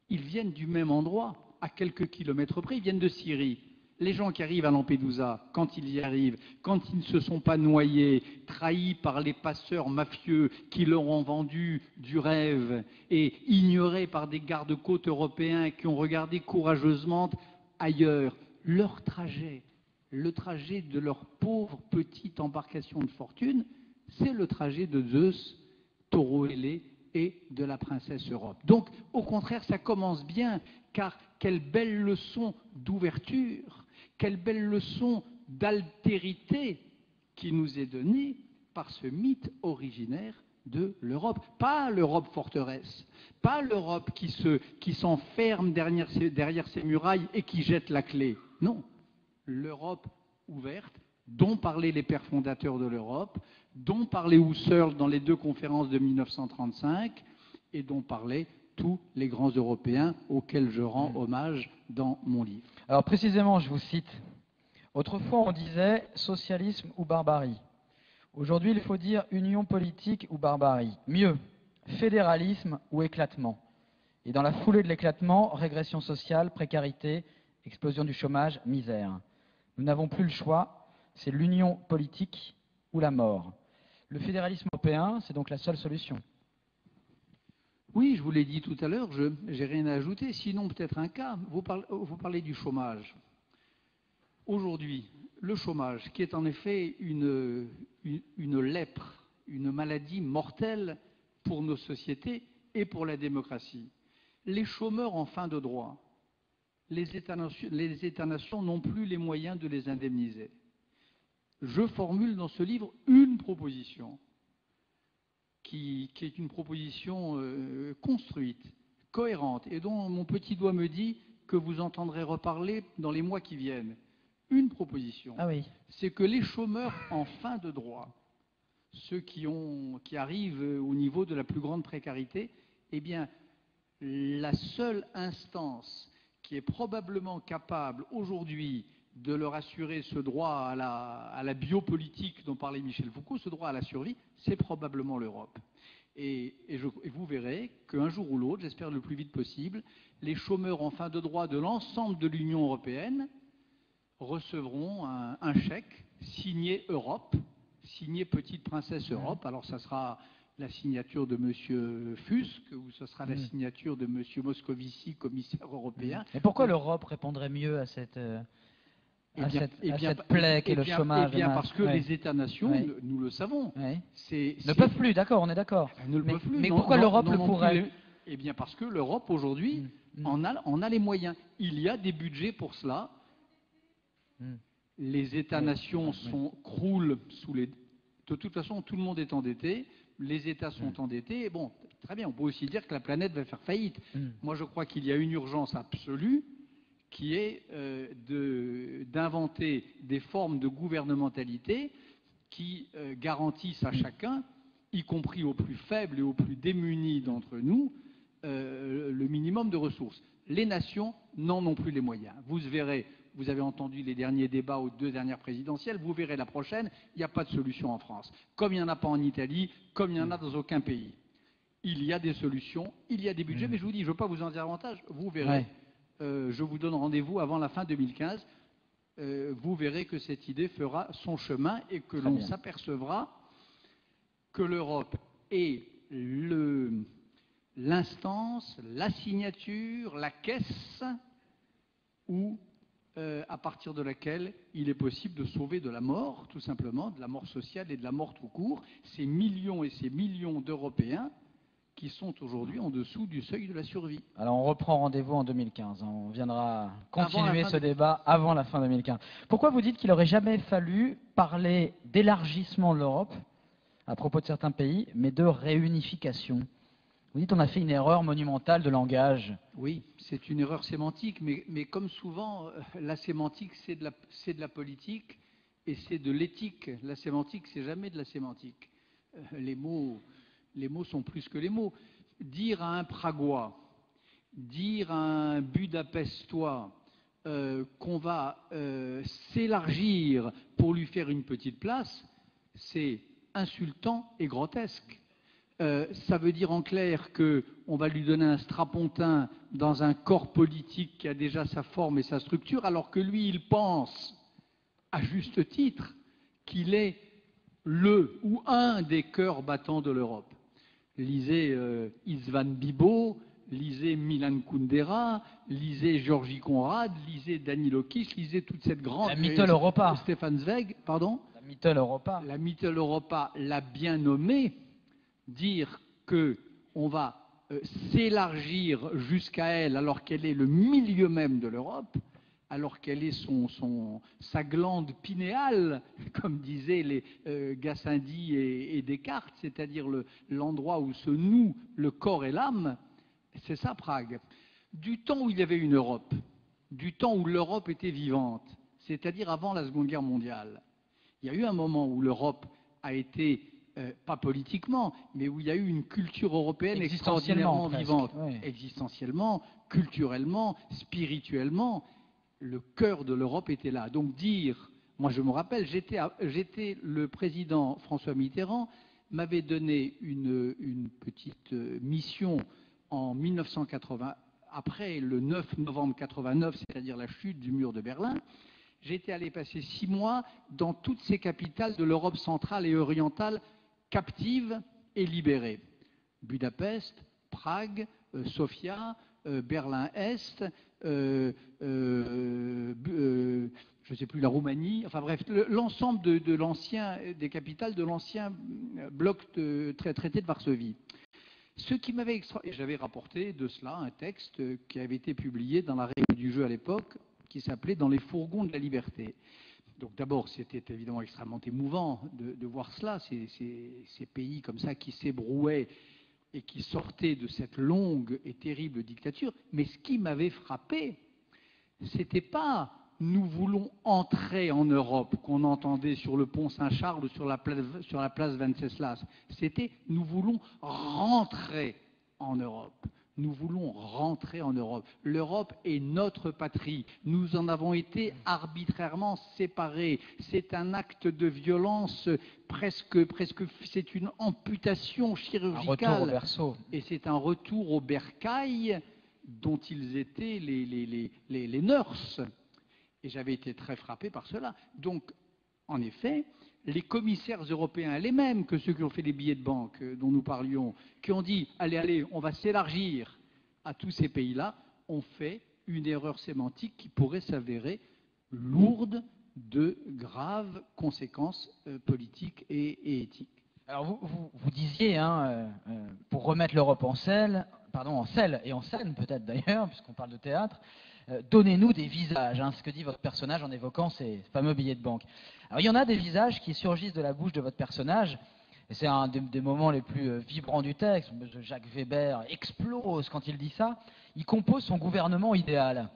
Ils viennent du même endroit, à quelques kilomètres près, ils viennent de Syrie. Les gens qui arrivent à Lampedusa, quand ils y arrivent, quand ils ne se sont pas noyés, trahis par les passeurs mafieux qui leur ont vendu du rêve et ignorés par des gardes-côtes européens qui ont regardé courageusement ailleurs, leur trajet, le trajet de leur pauvre petite embarcation de fortune, c'est le trajet de Zeus, taureau ailé et de la princesse Europe. Donc, au contraire, ça commence bien, car quelle belle leçon d'ouverture, quelle belle leçon d'altérité qui nous est donnée par ce mythe originaire de l'Europe. Pas l'Europe forteresse, pas l'Europe qui s'enferme derrière ses murailles et qui jette la clé. Non, l'Europe ouverte, dont parlaient les pères fondateurs de l'Europe, dont parlait Husserl dans les 2 conférences de 1935 et dont parlaient tous les grands Européens auxquels je rends hommage dans mon livre. Alors précisément, je vous cite, « Autrefois on disait socialisme ou barbarie. Aujourd'hui il faut dire union politique ou barbarie. Mieux, fédéralisme ou éclatement. Et dans la foulée de l'éclatement, régression sociale, précarité, explosion du chômage, misère. Nous n'avons plus le choix, c'est l'union politique ou la mort. Le fédéralisme européen, c'est donc la seule solution. » Oui, je vous l'ai dit tout à l'heure, je n'ai rien à ajouter. Sinon, peut-être un cas. Vous parlez du chômage. Aujourd'hui, le chômage, qui est en effet une lèpre, une maladie mortelle pour nos sociétés et pour la démocratie. Les chômeurs en fin de droit, les États-nations n'ont plus les moyens de les indemniser. Je formule dans ce livre une proposition qui est une proposition construite, cohérente, et dont mon petit doigt me dit que vous entendrez reparler dans les mois qui viennent. Une proposition, c'est que les chômeurs en fin de droit, ceux qui arrivent au niveau de la plus grande précarité, eh bien, la seule instance qui est probablement capable aujourd'hui de leur assurer ce droit à la biopolitique dont parlait Michel Foucault, ce droit à la survie, c'est probablement l'Europe. Et vous verrez qu'un jour ou l'autre, j'espère le plus vite possible, les chômeurs en fin de droit de l'ensemble de l'Union européenne recevront un chèque signé Europe, signé Petite Princesse Europe. Alors ça sera la signature de M. Tusk ou ce sera la signature de M. Moscovici, commissaire européen. Et pourquoi l'Europe répondrait mieux à cette plaie qu'est le chômage? Eh bien, parce que les États-nations, nous le savons, ne peuvent plus, d'accord, on est d'accord. Mais pourquoi l'Europe le pourrait? Eh bien, parce que l'Europe, aujourd'hui, en a les moyens. Il y a des budgets pour cela. Les États-nations croulent sous les... De toute façon, tout le monde est endetté. Les États sont endettés. Et bon, très bien, on peut aussi dire que la planète va faire faillite. Moi, je crois qu'il y a une urgence absolue qui est d'inventer des formes de gouvernementalité qui garantissent à chacun, y compris aux plus faibles et aux plus démunis d'entre nous, le minimum de ressources. Les nations n'en ont plus les moyens. Vous verrez, vous avez entendu les derniers débats aux 2 dernières présidentielles, vous verrez la prochaine, il n'y a pas de solution en France. Comme il n'y en a pas en Italie, comme il n'y en a dans aucun pays. Il y a des solutions, il y a des budgets, mais je vous dis, je ne veux pas vous en dire davantage, vous verrez. Je vous donne rendez-vous avant la fin 2015. Vous verrez que cette idée fera son chemin et que l'on s'apercevra que l'Europe est l'instance, la signature, la caisse où, à partir de laquelle il est possible de sauver de la mort, tout simplement, de la mort sociale et de la mort tout court, ces millions et ces millions d'Européens qui sont aujourd'hui en dessous du seuil de la survie. Alors on reprend rendez-vous en 2015, on viendra continuer ce débat avant la fin 2015. Pourquoi vous dites qu'il n'aurait jamais fallu parler d'élargissement de l'Europe à propos de certains pays, mais de réunification? Vous dites qu'on a fait une erreur monumentale de langage. Oui, c'est une erreur sémantique, mais comme souvent, la sémantique c'est de la politique et c'est de l'éthique. La sémantique, c'est jamais de la sémantique. Les mots sont plus que les mots. Dire à un Pragois, dire à un Budapestois, qu'on va s'élargir pour lui faire une petite place, c'est insultant et grotesque. Ça veut dire en clair qu'on va lui donner un strapontin dans un corps politique qui a déjà sa forme et sa structure, alors que lui, il pense, à juste titre, qu'il est le ou un des cœurs battants de l'Europe. Lisez István Bibo, lisez Milan Kundera, lisez Georgi Conrad, lisez Danilo Kiš, lisez toute cette grande... La Mitteleuropa. Stefan Zweig, pardon. La Mitteleuropa. La Mitteleuropa l'a bien nommé. Dire qu'on va s'élargir jusqu'à elle alors qu'elle est le milieu même de l'Europe, alors qu'elle est sa glande pinéale, comme disaient les Gassendi et Descartes, c'est-à-dire l'endroit où se noue le corps et l'âme, c'est ça Prague. Du temps où il y avait une Europe, du temps où l'Europe était vivante, c'est-à-dire avant la Seconde Guerre mondiale, il y a eu un moment où l'Europe a été, pas politiquement, mais où il y a eu une culture européenne extraordinairement vivante. Oui. Existentiellement, culturellement, spirituellement, le cœur de l'Europe était là. Donc dire, moi je me rappelle, le président François Mitterrand m'avait donné une petite mission en 1980, après le 9 novembre 89, c'est-à-dire la chute du mur de Berlin. J'étais allé passer 6 mois dans toutes ces capitales de l'Europe centrale et orientale captives et libérées. Budapest, Prague, Sofia, Berlin-Est, je ne sais plus, la Roumanie, enfin bref, l'ensemble des capitales de l'ancien bloc traité de Varsovie. Ce qui m'avait j'avais rapporté de cela un texte qui avait été publié dans la règle du jeu à l'époque, qui s'appelait « Dans les fourgons de la liberté ». Donc d'abord, c'était évidemment extrêmement émouvant de voir cela, ces pays comme ça qui s'ébrouaient et qui sortaient de cette longue et terrible dictature. Mais ce qui m'avait frappé, c'était pas « nous voulons entrer en Europe » qu'on entendait sur le pont Saint-Charles ou sur la place Venceslas. C'était « nous voulons rentrer en Europe ». Nous voulons rentrer en Europe. L'Europe est notre patrie. Nous en avons été arbitrairement séparés. C'est un acte de violence presque c'est une amputation chirurgicale. Un retour au berceau. Et c'est un retour au bercail dont ils étaient les nurses. Et j'avais été très frappé par cela. Donc, en effet, les commissaires européens, les mêmes que ceux qui ont fait les billets de banque dont nous parlions, qui ont dit « allez, on va s'élargir à tous ces pays-là », ont fait une erreur sémantique qui pourrait s'avérer lourde de graves conséquences politiques et éthiques. Alors vous disiez, pour remettre l'Europe en selle et en scène peut-être d'ailleurs, puisqu'on parle de théâtre, donnez-nous des visages, ce que dit votre personnage en évoquant ces fameux billets de banque. Alors il y en a des visages qui surgissent de la bouche de votre personnage, et c'est un des moments les plus vibrants du texte. Jacques Weber explose quand il dit ça. Il compose son gouvernement idéal.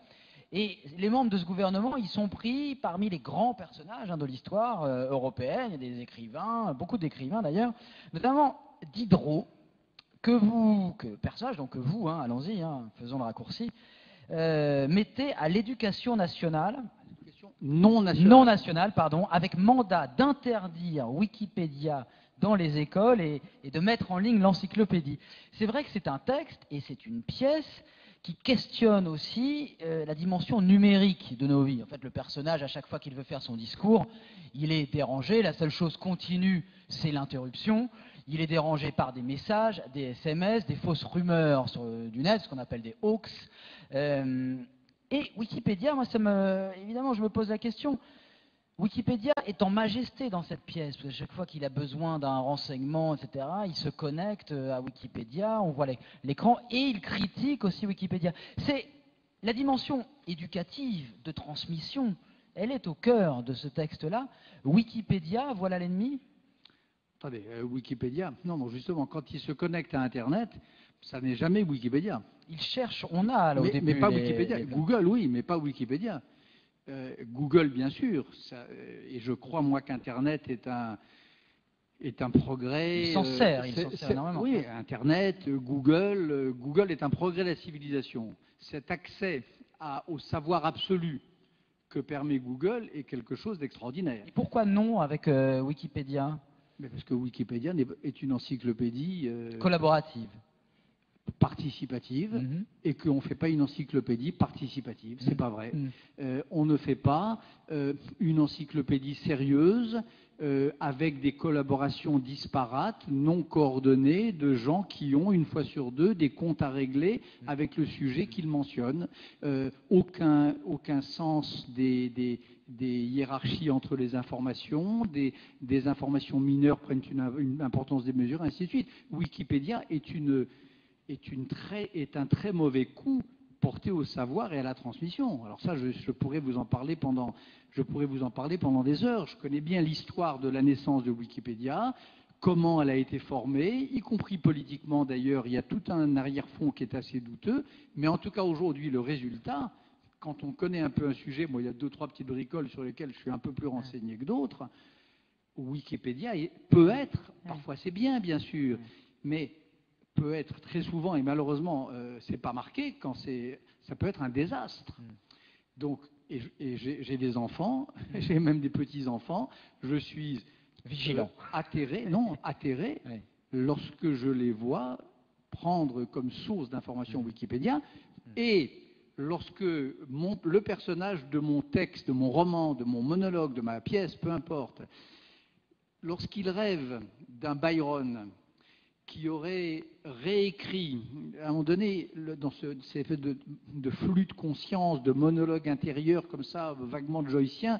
Et les membres de ce gouvernement, ils sont pris parmi les grands personnages de l'histoire européenne. Il y a des écrivains, beaucoup d'écrivains d'ailleurs, notamment Diderot, que vous, allons-y, faisons le raccourci, mettez à l'éducation nationale, non nationale, avec mandat d'interdire Wikipédia dans les écoles et de mettre en ligne l'encyclopédie. C'est vrai que c'est un texte et c'est une pièce qui questionne aussi la dimension numérique de nos vies. En fait, le personnage, à chaque fois qu'il veut faire son discours, il est dérangé. La seule chose continue, c'est l'interruption. Il est dérangé par des messages, des SMS, des fausses rumeurs du net, ce qu'on appelle des hoax. Et Wikipédia, moi, évidemment, je me pose la question. Wikipédia est en majesté dans cette pièce, parce que chaque fois qu'il a besoin d'un renseignement, etc., il se connecte à Wikipédia, on voit l'écran, et il critique aussi Wikipédia. C'est la dimension éducative, de transmission, elle est au cœur de ce texte-là. Wikipédia, voilà l'ennemi. Attendez, Wikipédia, non, justement, quand il se connecte à Internet, ça n'est jamais Wikipédia. Il cherche, on a là au début... Mais pas Wikipédia, Google, oui, mais pas Wikipédia. Google, bien sûr, et je crois, moi, qu'Internet est un progrès... Il s'en sert énormément. Oui, Internet, Google est un progrès de la civilisation. Cet accès au savoir absolu que permet Google est quelque chose d'extraordinaire. Et pourquoi non avec Wikipédia? Mais parce que Wikipédia est une encyclopédie Collaborative. participative et qu'on ne fait pas une encyclopédie participative. C'est pas vrai. On ne fait pas une encyclopédie sérieuse avec des collaborations disparates, non coordonnées, de gens qui ont, une fois sur deux, des comptes à régler avec le sujet qu'ils mentionnent. Aucun sens des hiérarchies entre les informations, des informations mineures prennent une importance démesurée, ainsi de suite. Wikipédia est un très mauvais coup porté au savoir et à la transmission. Alors ça, je pourrais vous en parler pendant des heures. Je connais bien l'histoire de la naissance de Wikipédia, comment elle a été formée, y compris politiquement d'ailleurs. Il y a tout un arrière-fond qui est assez douteux. Mais en tout cas, aujourd'hui, le résultat, quand on connaît un peu un sujet, moi, il y a 2-3 petites bricoles sur lesquelles je suis un peu plus renseigné que d'autres, Wikipédia peut être, parfois c'est bien sûr, mais peut être très souvent, et malheureusement, c'est pas marqué, ça peut être un désastre. Donc, j'ai des enfants, j'ai même des petits-enfants, je suis vigilant, atterré, oui. Lorsque je les vois prendre comme source d'information Wikipédia, et lorsque le personnage de mon texte, de mon roman, de mon monologue, de ma pièce, peu importe, lorsqu'il rêve d'un Byron qui aurait réécrit, à un moment donné, dans ces effets de flux de conscience, de monologue intérieur, comme ça, vaguement joycien,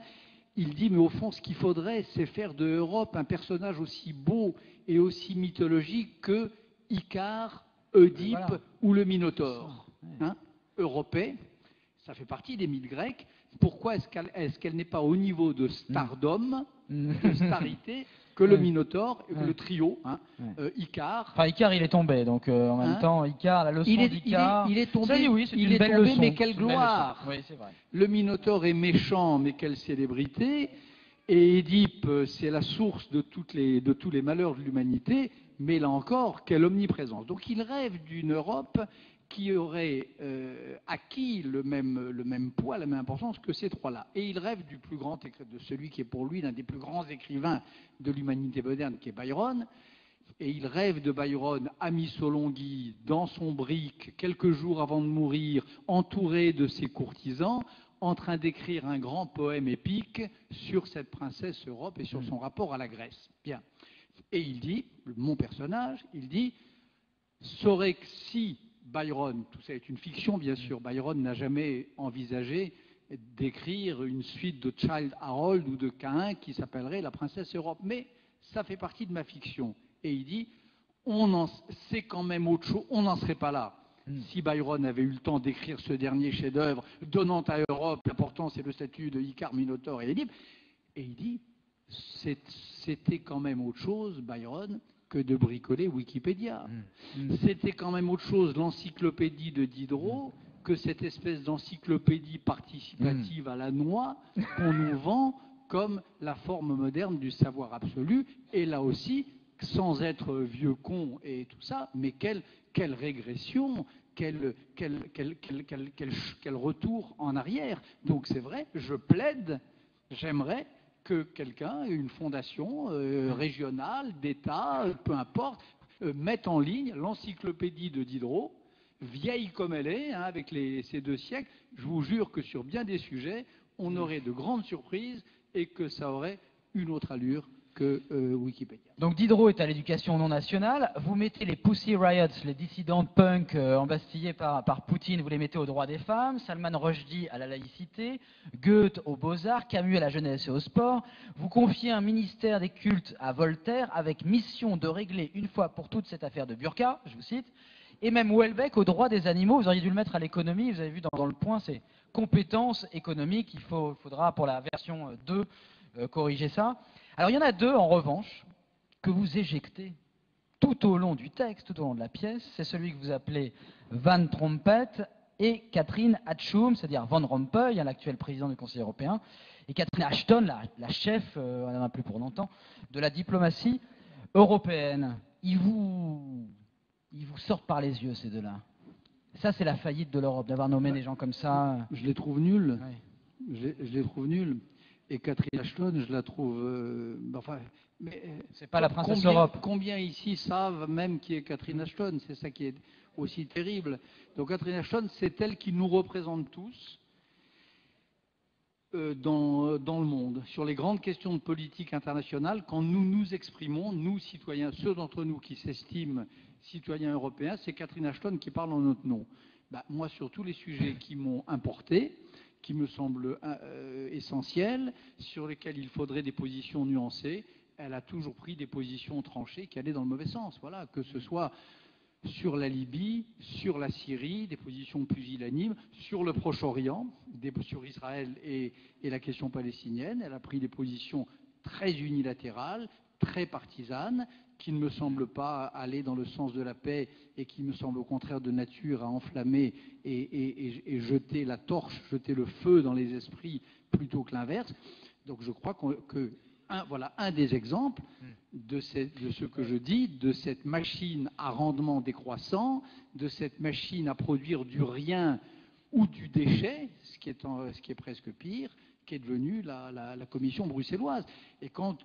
il dit, mais au fond, ce qu'il faudrait, c'est faire de Europe un personnage aussi beau et aussi mythologique que Icare, Oedipe ou le Minotaure. Europée, ça fait partie des mythes grecs. Pourquoi est-ce qu'elle n'est pas au niveau de stardom, de starité, que le Minotaure, le trio, Icare. Enfin, Icare, il est tombé, donc en même temps, Icare, la leçon d'Icare. Il est tombé, oui, c'est une belle leçon. Mais quelle gloire! Oui, c'est vrai. Le Minotaure est méchant, mais quelle célébrité! Et Édipe, c'est la source de tous les malheurs de l'humanité, mais là encore, quelle omniprésence! Donc il rêve d'une Europe qui aurait acquis le même poids, la même importance que ces trois-là. Et il rêve du plus grand écrivain, de celui qui est pour lui l'un des plus grands écrivains de l'humanité moderne, qui est Byron. Et il rêve de Byron à Missolonghi, dans son brick, quelques jours avant de mourir, entouré de ses courtisans, en train d'écrire un grand poème épique sur cette princesse Europe et sur son rapport à la Grèce. Bien. Et il dit, mon personnage, il dit, saurait que si Byron, tout ça est une fiction bien sûr, Byron n'a jamais envisagé d'écrire une suite de Childe Harold ou de Caïn qui s'appellerait La Princesse Europe, mais ça fait partie de ma fiction. Et il dit, c'est quand même autre chose, on n'en serait pas là. Si Byron avait eu le temps d'écrire ce dernier chef-d'œuvre, donnant à Europe l'importance et le statut de Icare, Minotaure et Édipe, et il dit, c'était quand même autre chose, Byron, que de bricoler Wikipédia. C'était quand même autre chose, l'encyclopédie de Diderot, que cette espèce d'encyclopédie participative à la noix qu'on nous vend comme la forme moderne du savoir absolu. Et là aussi, sans être vieux con et tout ça, mais quelle régression, quel retour en arrière. Donc c'est vrai, je plaide, j'aimerais que quelqu'un, une fondation régionale, d'État, peu importe, mette en ligne l'encyclopédie de Diderot, vieille comme elle est, avec ces 2 siècles. Je vous jure que sur bien des sujets, on aurait de grandes surprises et que ça aurait une autre allure que Wikipédia. Donc Diderot est à l'éducation non nationale, vous mettez les Pussy Riots, les dissidentes punk embastillés par Poutine, vous les mettez aux droits des femmes, Salman Rushdie à la laïcité, Goethe aux beaux-arts, Camus à la jeunesse et au sport, vous confiez un ministère des cultes à Voltaire avec mission de régler une fois pour toutes cette affaire de burqa, je vous cite, et même Houellebecq aux droits des animaux, vous auriez dû le mettre à l'économie, vous avez vu dans le point, c'est compétences économiques, il faudra pour la version 2 corriger ça. Alors il y en a 2 en revanche que vous éjectez tout au long du texte, tout au long de la pièce. C'est celui que vous appelez Van Trompet et Catherine Hatchoum, c'est-à-dire Van Rompuy, l'actuel président du Conseil européen, et Catherine Ashton, la chef, on n'en a plus pour longtemps, de la diplomatie européenne. Ils vous sortent par les yeux, ces 2-là. Ça, c'est la faillite de l'Europe, d'avoir nommé des gens comme ça. Je les trouve nuls. Ouais. Je les trouve nuls. Et Catherine Ashton, je la trouve... C'est pas la princesse Europe. Combien ici savent même qui est Catherine Ashton? C'est ça qui est aussi terrible. Donc Catherine Ashton, c'est elle qui nous représente tous dans le monde. Sur les grandes questions de politique internationale, quand nous nous exprimons, nous citoyens, ceux d'entre nous qui s'estiment citoyens européens, c'est Catherine Ashton qui parle en notre nom. Moi, sur tous les sujets qui m'ont importé, qui me semblent essentiels, sur lesquels il faudrait des positions nuancées, elle a toujours pris des positions tranchées qui allaient dans le mauvais sens. Voilà, que ce soit sur la Libye, sur la Syrie, des positions pusillanimes, sur le Proche-Orient, sur Israël et la question palestinienne. Elle a pris des positions très unilatérales, très partisanes, qui ne me semblent pas aller dans le sens de la paix et qui me semblent au contraire de nature à enflammer et jeter la torche, jeter le feu dans les esprits plutôt que l'inverse. Donc je crois que voilà un des exemples de ce que je dis, de cette machine à rendement décroissant, de cette machine à produire du rien ou du déchet, ce qui est presque pire, qui est devenue la commission bruxelloise. Et quand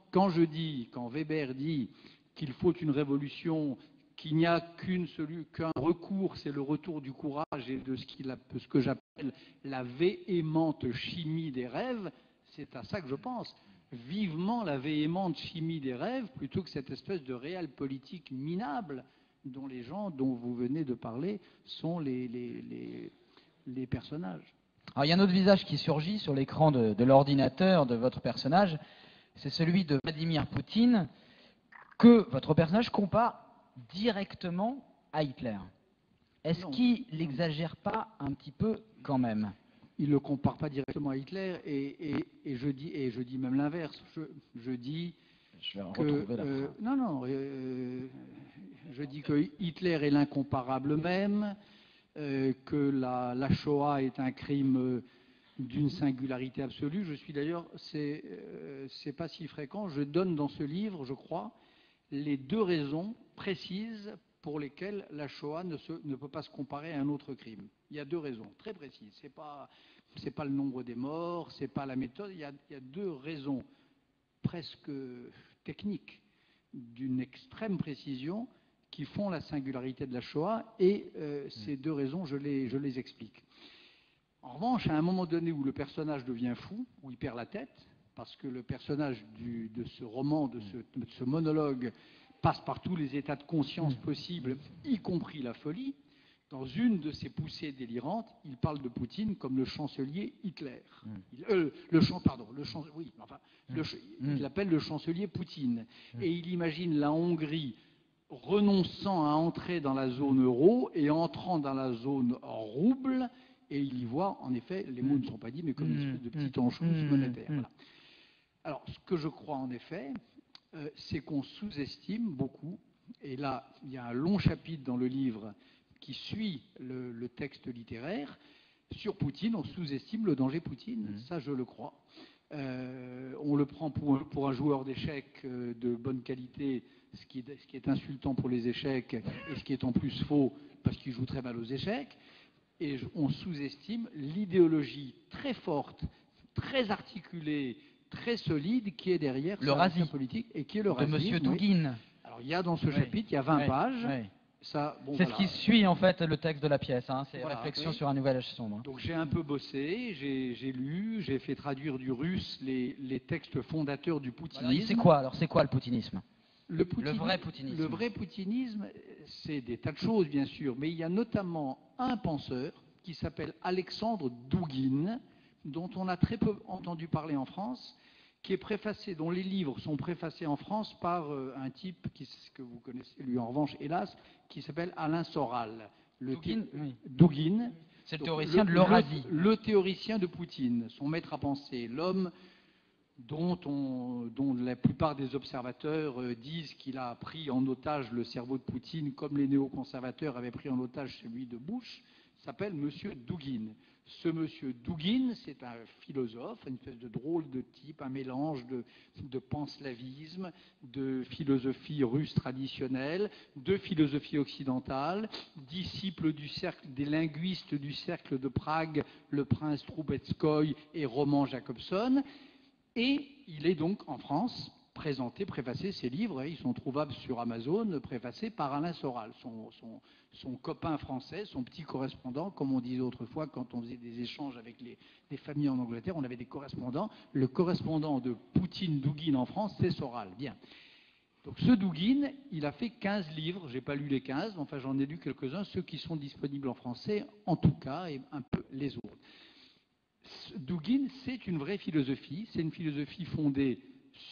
Weber dit qu'il faut une révolution, qu'il n'y a qu'un recours, c'est le retour du courage et de ce que j'appelle la véhémente chimie des rêves, c'est à ça que je pense. Vivement la véhémente chimie des rêves, plutôt que cette espèce de réelle politique minable dont les gens dont vous venez de parler sont les personnages. Alors il y a un autre visage qui surgit sur l'écran de l'ordinateur de votre personnage, c'est celui de Vladimir Poutine, que votre personnage compare directement à Hitler. Est-ce qu'il n'exagère pas un petit peu quand même? Il ne le compare pas directement à Hitler et je dis même l'inverse. Je dis que je dis que Hitler est l'incomparable même, que la Shoah est un crime d'une singularité absolue. Je suis d'ailleurs, c'est pas si fréquent. Je donne dans ce livre, je crois, les deux raisons précises pour lesquelles la Shoah ne peut pas se comparer à un autre crime. Il y a deux raisons très précises. C'est pas le nombre des morts, c'est pas la méthode. Il y a deux raisons presque techniques d'une extrême précision qui font la singularité de la Shoah. Et ces deux raisons, je les explique. En revanche, à un moment donné où le personnage devient fou, où il perd la tête, parce que le personnage de ce roman, de ce monologue, passe par tous les états de conscience possibles, y compris la folie. Dans une de ses poussées délirantes, il parle de Poutine comme le chancelier Hitler. Il l'appelle le chancelier Poutine. Et il imagine la Hongrie renonçant à entrer dans la zone euro et entrant dans la zone rouble. Et il y voit, en effet, les mots ne sont pas dits, mais comme une espèce de petite anchouse monétaire. Voilà. Alors, ce que je crois en effet, c'est qu'on sous-estime beaucoup, et là, il y a un long chapitre dans le livre qui suit le texte littéraire, sur Poutine, on sous-estime le danger Poutine, ça je le crois. On le prend pour un joueur d'échecs de bonne qualité, ce qui est insultant pour les échecs, et ce qui est en plus faux, parce qu'il joue très mal aux échecs. Et on sous-estime l'idéologie très forte, très articulée, très solide qui est derrière le racisme politique et qui est le de racisme. M. Douguin. Alors il y a dans ce chapitre, il y a 20 pages. C'est ce qui suit en fait le texte de la pièce, c'est Réflexion sur un nouvel âge sombre. Donc j'ai un peu bossé, j'ai lu, j'ai fait traduire du russe les textes fondateurs du poutinisme. C'est quoi le poutinisme? Le vrai poutinisme. Le vrai poutinisme, c'est des tas de choses, bien sûr, mais il y a notamment un penseur qui s'appelle Alexandre Douguin, dont on a très peu entendu parler en France, qui est préfacé, dont les livres sont préfacés en France par un type que vous connaissez, lui en revanche, hélas, qui s'appelle Alain Soral. Douguin. C'est le théoricien de l'Eurasie. Le théoricien de Poutine, son maître à penser, l'homme dont la plupart des observateurs disent qu'il a pris en otage le cerveau de Poutine, comme les néoconservateurs avaient pris en otage celui de Bush. s'appelle Monsieur Douguine. Ce Monsieur Douguine, c'est un philosophe, une espèce de drôle de type, un mélange de panslavisme, de philosophie russe traditionnelle, de philosophie occidentale, disciple du cercle des linguistes du cercle de Prague, le prince Troubetskoy et Roman Jakobson. Et il est donc en France présenté, préfacé, ses livres, ils sont trouvables sur Amazon, préfacés par Alain Soral, son copain français, son petit correspondant, comme on disait autrefois quand on faisait des échanges avec les familles en Angleterre, on avait des correspondants. Le correspondant de Poutine-Douguine en France, c'est Soral. Bien. Donc ce Douguine, il a fait 15 livres, je n'ai pas lu les 15, enfin j'en ai lu quelques-uns, ceux qui sont disponibles en français, en tout cas, et un peu les autres. Douguine, c'est une vraie philosophie, c'est une philosophie fondée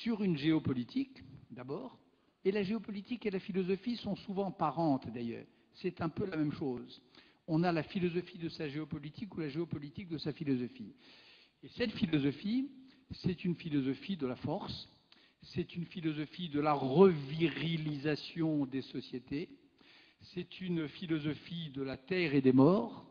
sur une géopolitique, d'abord, et la géopolitique et la philosophie sont souvent parentes, d'ailleurs. C'est un peu la même chose. On a la philosophie de sa géopolitique ou la géopolitique de sa philosophie. Et cette philosophie, c'est une philosophie de la force, c'est une philosophie de la revirilisation des sociétés, c'est une philosophie de la terre et des morts,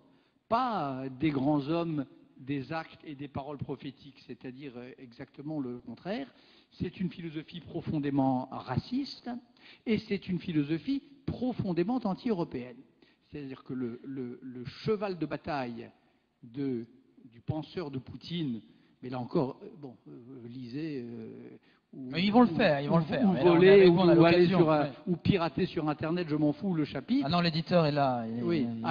pas des grands hommes, des actes et des paroles prophétiques, c'est-à-dire exactement le contraire. C'est une philosophie profondément raciste et c'est une philosophie profondément anti-européenne. C'est-à-dire que le cheval de bataille du penseur de Poutine, mais là encore, bon, lisez... mais ils vont le faire, ils vont le faire. Ou voler, ou aller ou pirater sur Internet, je m'en fous, le chapitre. Ah non, l'éditeur est là.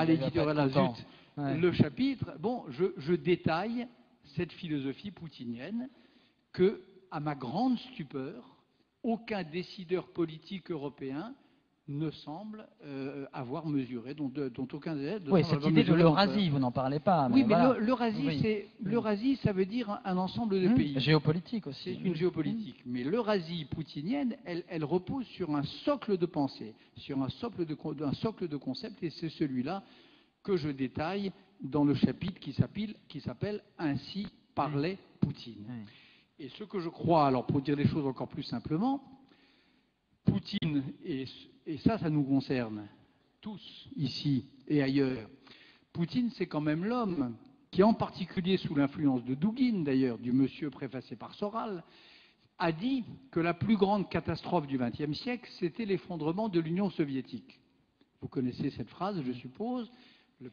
L'éditeur est là, zut. Ouais. Le chapitre, bon, je détaille cette philosophie poutinienne que, à ma grande stupeur, aucun décideur politique européen ne semble avoir mesuré, dont aucun des oui, cette idée de l'Eurasie, vous n'en parlez pas. Oui, mais voilà. L'Eurasie, ça veut dire un ensemble de pays. Géopolitique aussi. C'est une géopolitique. Mais l'Eurasie poutinienne, elle repose sur un socle de pensée, sur un socle de concept, et c'est celui-là que je détaille dans le chapitre qui s'appelle « Ainsi parlait Poutine ». Et ce que je crois, alors pour dire les choses encore plus simplement, Poutine, et ça nous concerne tous, ici et ailleurs, Poutine, c'est quand même l'homme qui, en particulier sous l'influence de Douguine, d'ailleurs, du monsieur préfacé par Soral, a dit que la plus grande catastrophe du XXe siècle, c'était l'effondrement de l'Union soviétique. Vous connaissez cette phrase, je suppose.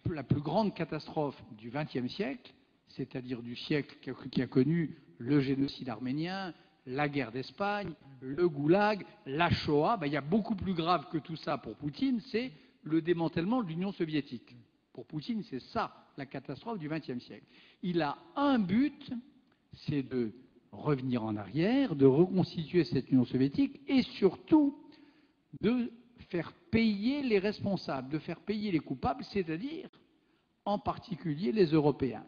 La plus grande catastrophe du XXe siècle, c'est-à-dire du siècle qui a connu le génocide arménien, la guerre d'Espagne, le goulag, la Shoah, il y a beaucoup plus grave que tout ça pour Poutine, c'est le démantèlement de l'Union soviétique. Pour Poutine, c'est ça, la catastrophe du XXe siècle. Il a un but, c'est de revenir en arrière, de reconstituer cette Union soviétique et surtout de faire payer les responsables, de faire payer les coupables, c'est-à-dire en particulier les Européens,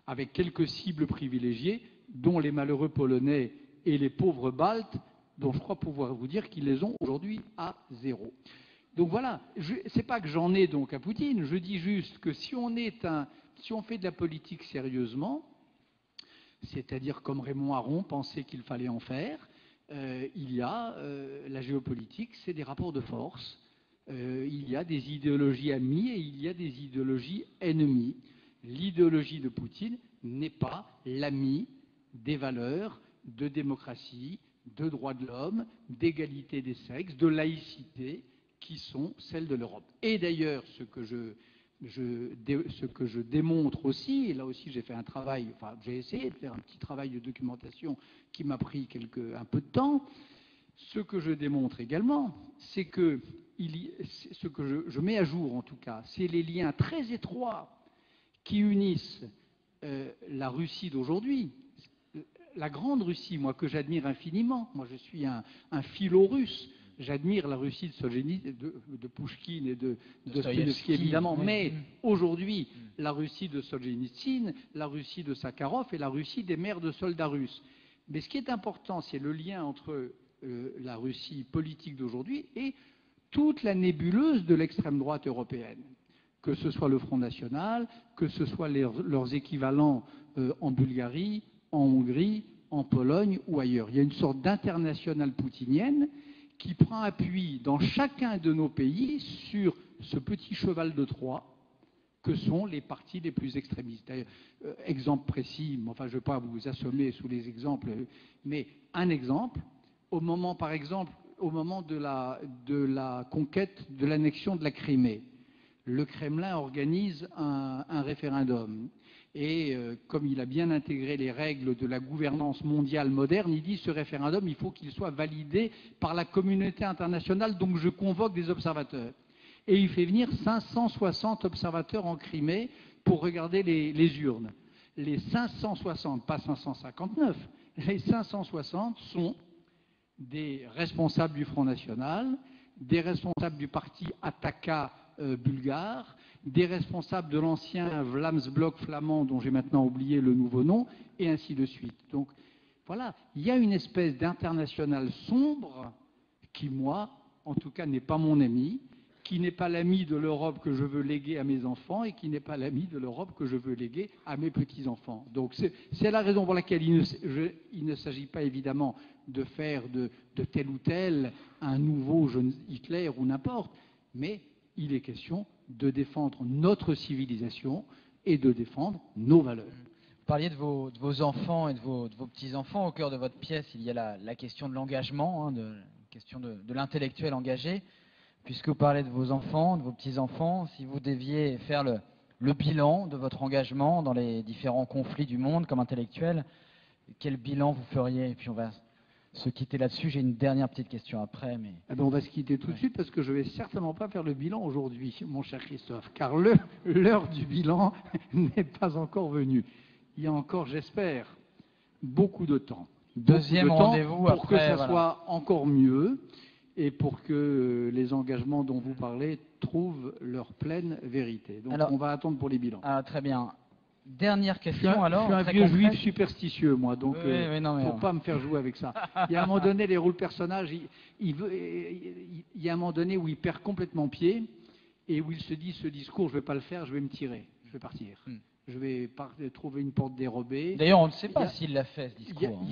avec quelques cibles privilégiées, dont les malheureux Polonais et les pauvres Baltes, dont je crois pouvoir vous dire qu'ils les ont aujourd'hui à zéro. Donc voilà, c'est pas que j'en ai donc à Poutine, je dis juste que si on fait de la politique sérieusement, c'est-à-dire comme Raymond Aron pensait qu'il fallait en faire, il y a la géopolitique, c'est des rapports de force, il y a des idéologies amies et il y a des idéologies ennemies. L'idéologie de Poutine n'est pas l'ami des valeurs de démocratie, de droits de l'homme, d'égalité des sexes, de laïcité, qui sont celles de l'Europe. Et d'ailleurs, ce que je démontre aussi, et là aussi j'ai fait un travail, enfin j'ai essayé de faire un petit travail de documentation qui m'a pris un peu de temps, ce que je démontre également, c'est que ce que je mets à jour en tout cas, c'est les liens très étroits qui unissent la Russie d'aujourd'hui, la grande Russie, moi que j'admire infiniment, moi je suis un philo-russe, j'admire la Russie de Solzhenitsyn, de Pouchkine et de Dostoïevski évidemment, mais aujourd'hui la Russie de Solzhenitsyn, la Russie de Sakharov et la Russie des mères de soldats russes. Mais ce qui est important, c'est le lien entre la Russie politique d'aujourd'hui et toute la nébuleuse de l'extrême droite européenne, que ce soit le Front National, que ce soit leurs équivalents en Bulgarie, en Hongrie, en Pologne ou ailleurs. Il y a une sorte d'internationale poutinienne qui prend appui dans chacun de nos pays sur ce petit cheval de Troie que sont les partis les plus extrémistes. Exemple précis, enfin je ne vais pas vous assommer sous les exemples, mais un exemple, par exemple, au moment de la conquête, de l'annexion de la Crimée, le Kremlin organise un référendum. Et comme il a bien intégré les règles de la gouvernance mondiale moderne, il dit ce référendum, il faut qu'il soit validé par la communauté internationale, donc je convoque des observateurs. Et il fait venir 560 observateurs en Crimée pour regarder les urnes. Les 560, pas 559, les 560 sont des responsables du Front National, des responsables du parti Ataka bulgare, des responsables de l'ancien Vlaams-Blok flamand, dont j'ai maintenant oublié le nouveau nom, et ainsi de suite. Donc voilà, il y a une espèce d'international sombre qui, moi, en tout cas, n'est pas mon ami, qui n'est pas l'ami de l'Europe que je veux léguer à mes enfants et qui n'est pas l'ami de l'Europe que je veux léguer à mes petits-enfants. Donc c'est la raison pour laquelle il ne s'agit pas évidemment de faire de tel ou tel un nouveau Hitler ou n'importe, mais il est question de défendre notre civilisation et de défendre nos valeurs. Vous parliez de vos enfants et de vos petits-enfants. Au cœur de votre pièce, il y a la question de l'engagement, la question de l'intellectuel engagé. Puisque vous parlez de vos enfants, de vos petits-enfants, si vous deviez faire le bilan de votre engagement dans les différents conflits du monde comme intellectuel, quel bilan vous feriez? Et puis on va se quitter là-dessus. J'ai une dernière petite question après. Mais... Eh bien, on va se quitter tout de suite parce que je ne vais certainement pas faire le bilan aujourd'hui, mon cher Christophe, car l'heure du bilan n'est pas encore venue. Il y a encore, j'espère, beaucoup de temps. Deuxième rendez-vous pour que ça voilà. soit encore mieux et pour que les engagements dont vous parlez trouvent leur pleine vérité. Donc on va attendre pour les bilans. Très bien. Dernière question alors. Je suis un vieux juif superstitieux, moi, donc il ne faut pas me faire jouer avec ça. Il y a un moment donné, les rôles personnages, il y a un moment donné où il perd complètement pied et où il se dit ce discours, je ne vais pas le faire, je vais me tirer, je vais partir. Je vais trouver une porte dérobée. D'ailleurs, on ne sait pas s'il l'a fait, ce discours.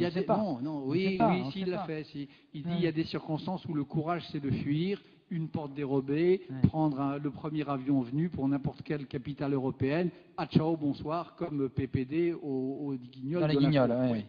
Oui, s'il l'a fait. Il dit il y a des circonstances où le courage, c'est de fuir, une porte dérobée, prendre le premier avion venu pour n'importe quelle capitale européenne, à ciao, bonsoir, comme PPD au Guignol. Dans les Guignols, oui.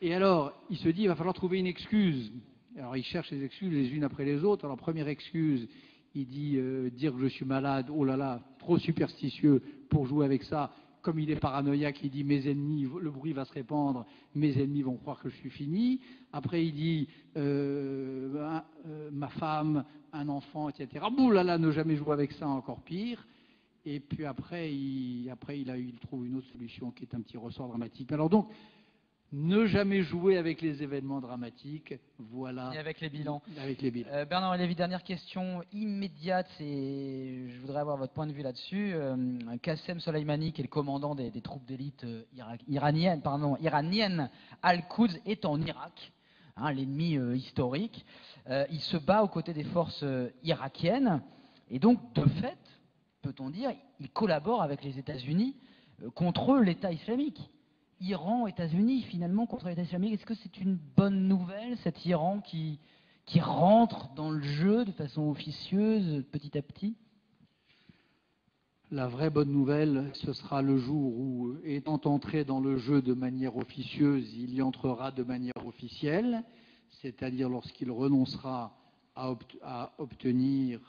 Et alors, il se dit il va falloir trouver une excuse. Alors, il cherche les excuses les unes après les autres. Alors, première excuse, il dit dire que je suis malade, oh là là, trop superstitieux pour jouer avec ça. Comme il est paranoïaque, il dit mes ennemis, le bruit va se répandre, mes ennemis vont croire que je suis fini. Après, il dit ma femme, un enfant, etc. Bouh là là, ne jamais jouer avec ça, encore pire. Et puis après, il trouve une autre solution qui est un petit ressort dramatique. Alors donc, ne jamais jouer avec les événements dramatiques, voilà. Et avec les bilans. Avec les bilans. Bernard Lévy, dernière question immédiate, je voudrais avoir votre point de vue là-dessus. Qassem Soleimani, qui est le commandant des troupes d'élite iraniennes, Al-Quds, est en Irak, l'ennemi historique. Il se bat aux côtés des forces irakiennes, et donc, de fait, peut-on dire, il collabore avec les États-Unis contre l'État islamique. Iran, États-Unis, finalement, contre l'État islamique. Est-ce que c'est une bonne nouvelle, cet Iran qui rentre dans le jeu de façon officieuse, petit à petit? La vraie bonne nouvelle, ce sera le jour où, étant entré dans le jeu de manière officieuse, il y entrera de manière officielle, c'est-à-dire lorsqu'il renoncera à obtenir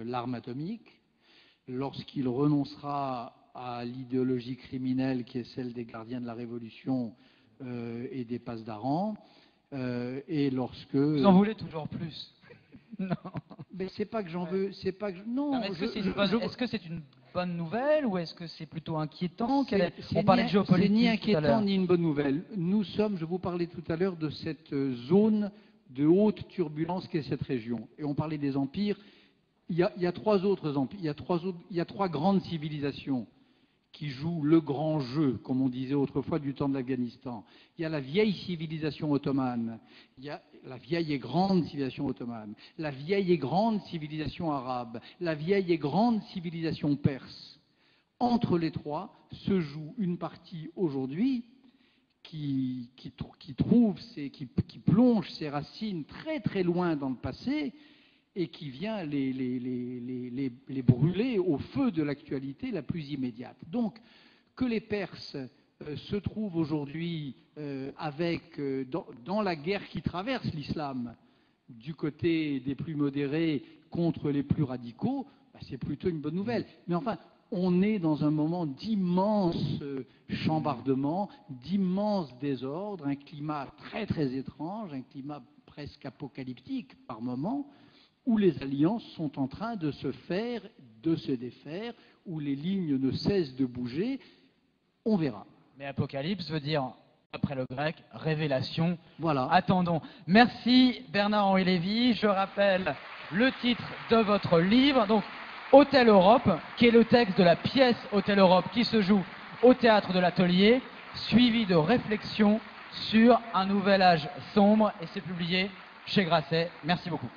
l'arme atomique, lorsqu'il renoncera à l'idéologie criminelle qui est celle des gardiens de la Révolution et des passes d'Aran, et lorsque... Vous en voulez toujours plus? Non. Mais c'est pas que j'en veux, c'est pas que... Non, est-ce que c'est une bonne nouvelle ou est-ce que c'est plutôt inquiétant? On parlait de géopolitique. C'est ni inquiétant ni une bonne nouvelle. Nous sommes, je vous parlais tout à l'heure de cette zone de haute turbulence qu'est cette région. Et on parlait des empires. Il y a trois autres empires, il y a trois grandes civilisations qui jouent le grand jeu, comme on disait autrefois du temps de l'Afghanistan. Il y a la vieille civilisation ottomane, il y a la vieille et grande civilisation ottomane, la vieille et grande civilisation arabe, la vieille et grande civilisation perse. Entre les trois se joue une partie aujourd'hui qui plonge ses racines très très loin dans le passé et qui vient les brûler au feu de l'actualité la plus immédiate. Donc, que les Perses se trouvent aujourd'hui dans la guerre qui traverse l'islam, du côté des plus modérés contre les plus radicaux, c'est plutôt une bonne nouvelle. Mais enfin, on est dans un moment d'immense chambardement, d'immense désordre, un climat très très étrange, un climat presque apocalyptique par moments, où les alliances sont en train de se faire, de se défaire, où les lignes ne cessent de bouger. On verra. Mais apocalypse veut dire, après le grec, révélation. Voilà. Attendons. Merci Bernard-Henri Lévy. Je rappelle le titre de votre livre, donc Hôtel Europe, qui est le texte de la pièce Hôtel Europe qui se joue au théâtre de l'Atelier, suivi de réflexions sur un nouvel âge sombre, et c'est publié chez Grasset. Merci beaucoup.